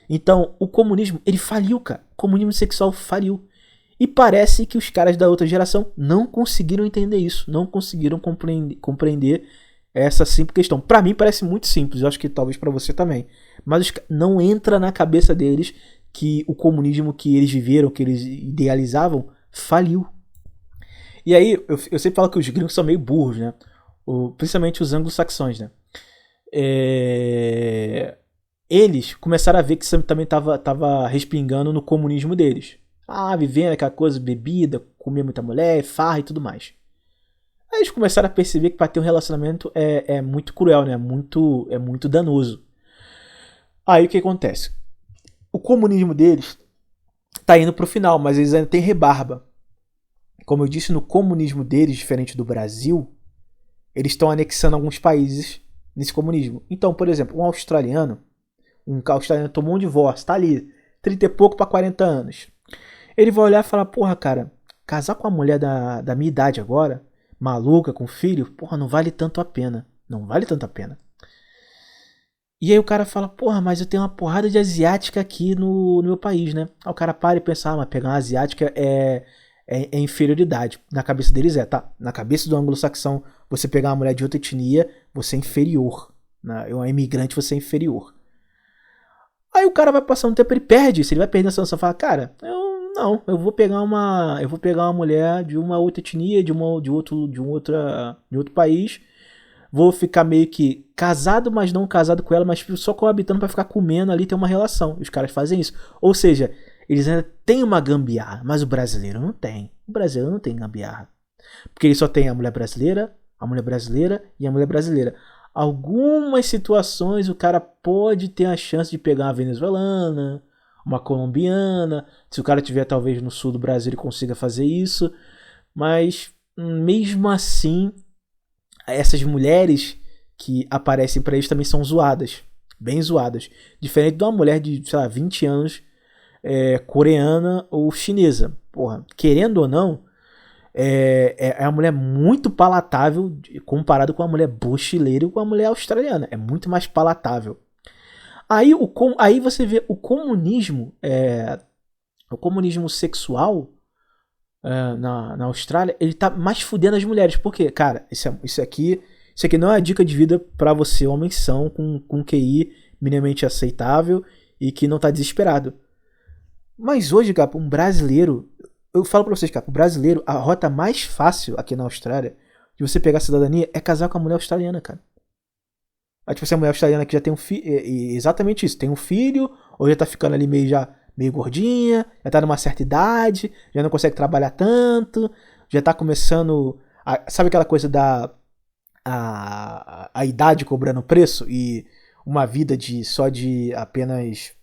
Speaker 1: Então, o comunismo, ele faliu, cara. O comunismo sexual faliu. E parece que os caras da outra geração não conseguiram entender isso, não conseguiram compreender essa simples questão. Pra mim parece muito simples, eu acho que talvez pra você também. Mas não entra na cabeça deles que o comunismo que eles viveram, que eles idealizavam, faliu. E aí, eu sempre falo que os gringos são meio burros, né? Principalmente os anglo-saxões, né? Eles começaram a ver que isso também tava respingando no comunismo deles. Vivendo aquela coisa, bebida, comer muita mulher, farra e tudo mais. Aí eles começaram a perceber que para ter um relacionamento é muito cruel, né? É muito danoso. Aí o que acontece? O comunismo deles tá indo pro final, mas eles ainda têm rebarba. Como eu disse, no comunismo deles, diferente do Brasil, eles estão anexando alguns países nesse comunismo. Então, por exemplo, um australiano tomou um divórcio, tá ali, 30 e pouco para 40 anos. Ele vai olhar e falar, porra, cara, casar com uma mulher da minha idade agora, maluca, com filho, porra, não vale tanto a pena. Não vale tanto a pena. E aí o cara fala, porra, mas eu tenho uma porrada de asiática aqui no meu país, né? Aí o cara para e pensa, mas pegar uma asiática é inferioridade. Na cabeça deles tá? Na cabeça do anglo-saxão, você pegar uma mulher de outra etnia, você é inferior. Né? Um imigrante, você é inferior. Aí o cara vai passando um tempo, ele perde isso, ele vai perdendo essa noção, fala, cara, eu vou pegar uma mulher de uma outra etnia, de outro país, vou ficar meio que casado, mas não casado com ela, mas só coabitando pra ficar comendo ali, ter uma relação. Os caras fazem isso. Ou seja, eles ainda têm uma gambiarra, mas o brasileiro não tem. O brasileiro não tem gambiarra. Porque ele só tem a mulher brasileira e a mulher brasileira. Algumas situações o cara pode ter a chance de pegar uma venezuelana, uma colombiana, se o cara estiver talvez no sul do Brasil ele consiga fazer isso, mas mesmo assim essas mulheres que aparecem pra eles também são zoadas, bem zoadas, diferente de uma mulher de, sei lá, 20 anos coreana ou chinesa, porra, querendo ou não, é uma mulher muito palatável comparado com a mulher brasileira ou com a mulher australiana, é muito mais palatável. Aí você vê o comunismo sexual na Austrália, ele tá mais fudendo as mulheres. Por quê? Cara, isso aqui não é dica de vida pra você, homem são, com QI minimamente aceitável e que não tá desesperado. Mas hoje, cara, um brasileiro, eu falo pra vocês, cara, o brasileiro, a rota mais fácil aqui na Austrália de você pegar a cidadania é casar com a mulher australiana, cara. Aí, tipo, você é a mulher australiana que já tem um filho, exatamente isso, tem um filho, ou já tá ficando ali meio gordinha, já tá numa certa idade, já não consegue trabalhar tanto, já tá começando, sabe aquela coisa a idade cobrando preço e uma vida só de apenas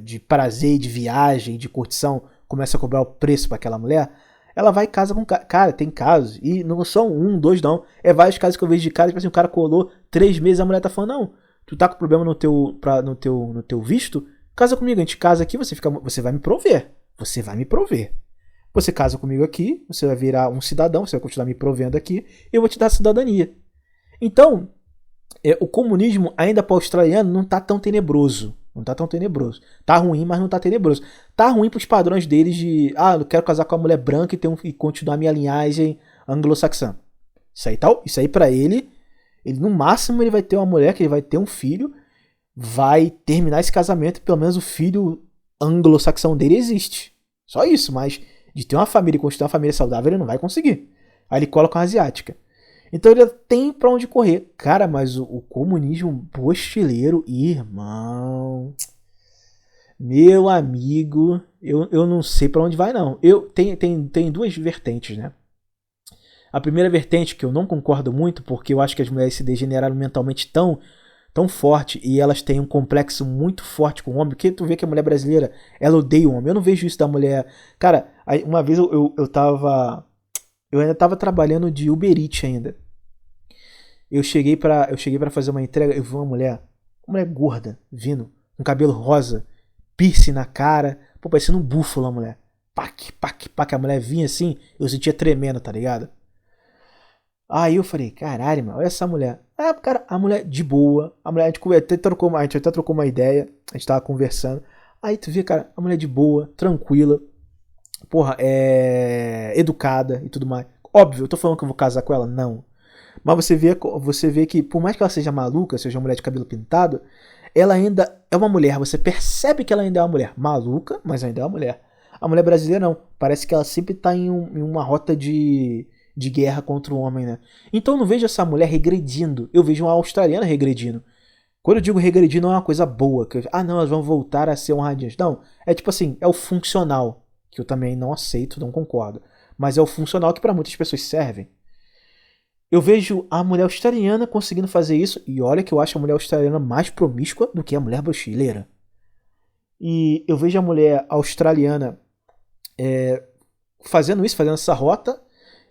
Speaker 1: de prazer, de viagem, de curtição, começa a cobrar o preço para aquela mulher, ela vai e casa com cara, tem casos, e não só um, dois não, é vários casos que eu vejo de cara, tipo assim, o cara colou 3 meses, a mulher tá falando, não, tu tá com problema no teu visto, casa comigo, a gente casa aqui, você vai me prover, você casa comigo aqui, você vai virar um cidadão, você vai continuar me provendo aqui, eu vou te dar a cidadania. Então, o comunismo ainda para o australiano não tá tão tenebroso. Não tá tão tenebroso. Tá ruim, mas não tá tenebroso. Tá ruim pros padrões deles de eu quero casar com a mulher branca e continuar minha linhagem anglo-saxã. Isso aí pra ele no máximo ele vai ter uma mulher que ele vai ter um filho, vai terminar esse casamento e pelo menos o filho anglo-saxão dele existe. Só isso, mas de ter uma família e construir uma família saudável ele não vai conseguir. Aí ele coloca uma asiática. Então ele tem pra onde correr. Cara, mas o comunismo brasileiro, irmão, meu amigo, eu não sei pra onde vai não. Tem duas vertentes, né? A primeira vertente que eu não concordo muito, porque eu acho que as mulheres se degeneraram mentalmente tão forte e elas têm um complexo muito forte com o homem, porque tu vê que a mulher brasileira, ela odeia o homem. Eu não vejo isso da mulher. Cara, uma vez eu ainda tava trabalhando de Uber Eats ainda. Eu cheguei pra fazer uma entrega, eu vi uma mulher gorda, vindo, com cabelo rosa, piercing na cara, pô, parecendo um búfalo a mulher. Pac, pac, pac, a mulher vinha assim, eu sentia tremendo, tá ligado? Aí eu falei, caralho, mano, olha essa mulher. Cara, a mulher de boa, a gente até trocou uma ideia, a gente tava conversando. Aí tu vê, cara, a mulher de boa, tranquila, porra, educada e tudo mais. Óbvio, eu tô falando que eu vou casar com ela? Não. Mas você vê que, por mais que ela seja maluca, seja uma mulher de cabelo pintado, ela ainda é uma mulher. Você percebe que ela ainda é uma mulher maluca, mas ainda é uma mulher. A mulher brasileira não. Parece que ela sempre tá em uma rota de guerra contra o homem, né? Então eu não vejo essa mulher regredindo. Eu vejo uma australiana regredindo. Quando eu digo regredir, não é uma coisa boa. Não, elas vão voltar a ser honradinhas. Não, é tipo assim, é o funcional. Que eu também não aceito, não concordo. Mas é o funcional que para muitas pessoas servem. Eu vejo a mulher australiana conseguindo fazer isso. E olha que eu acho a mulher australiana mais promíscua do que a mulher brasileira. E eu vejo a mulher australiana fazendo isso, fazendo essa rota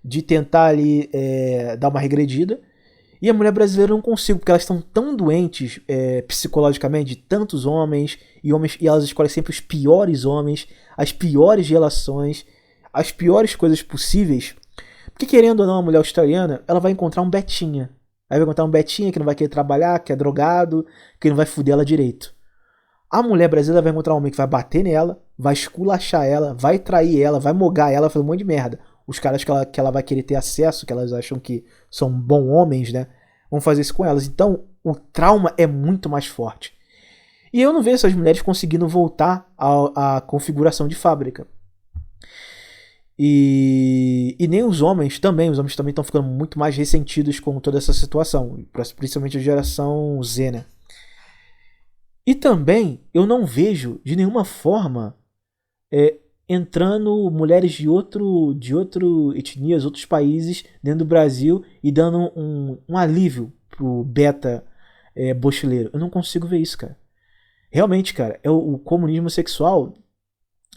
Speaker 1: de tentar ali dar uma regredida. E a mulher brasileira eu não consigo, porque elas estão tão doentes psicologicamente de tantos homens, e elas escolhem sempre os piores homens, as piores relações, as piores coisas possíveis. Porque querendo ou não, a mulher australiana, ela vai encontrar um betinha. Aí vai encontrar um betinha que não vai querer trabalhar, que é drogado, que não vai fuder ela direito. A mulher brasileira vai encontrar um homem que vai bater nela, vai esculachar ela, vai trair ela, vai mogar ela, fazer um monte de merda. Os caras que ela vai querer ter acesso, que elas acham que são bons homens, né? Vão fazer isso com elas. Então, o trauma é muito mais forte. E eu não vejo essas mulheres conseguindo voltar à configuração de fábrica. E nem os homens também estão ficando muito mais ressentidos com toda essa situação, principalmente a geração Z, né? E também eu não vejo de nenhuma forma entrando mulheres de outro etnias, outros países dentro do Brasil e dando um alívio pro beta bochileiro. Eu não consigo ver isso, cara. Realmente, cara, o comunismo sexual,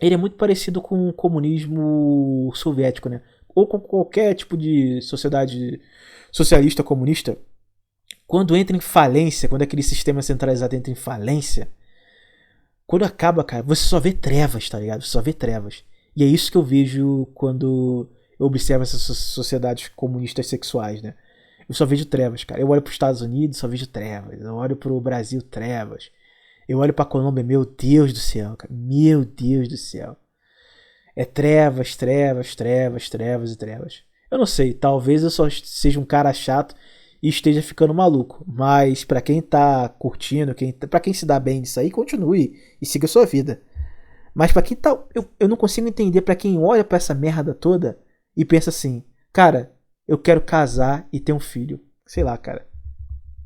Speaker 1: ele é muito parecido com o comunismo soviético, né? Ou com qualquer tipo de sociedade socialista comunista. Quando entra em falência, quando aquele sistema centralizado entra em falência, quando acaba, cara, você só vê trevas, tá ligado? Você só vê trevas. E é isso que eu vejo quando eu observo essas sociedades comunistas sexuais, né? Eu só vejo trevas, cara. Eu olho pros Estados Unidos, só vejo trevas. Eu olho pro Brasil, trevas. Eu olho pra Colômbia, meu Deus do céu, cara. Meu Deus do céu. É trevas, trevas, trevas, trevas e trevas. Eu não sei, talvez eu só seja um cara chato e esteja ficando maluco. Mas pra quem tá curtindo, pra quem se dá bem disso aí, continue e siga a sua vida. Mas pra quem tá. Eu não consigo entender pra quem olha pra essa merda toda e pensa assim, cara, eu quero casar e ter um filho. Sei lá, cara.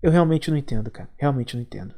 Speaker 1: Eu realmente não entendo, cara. Realmente não entendo.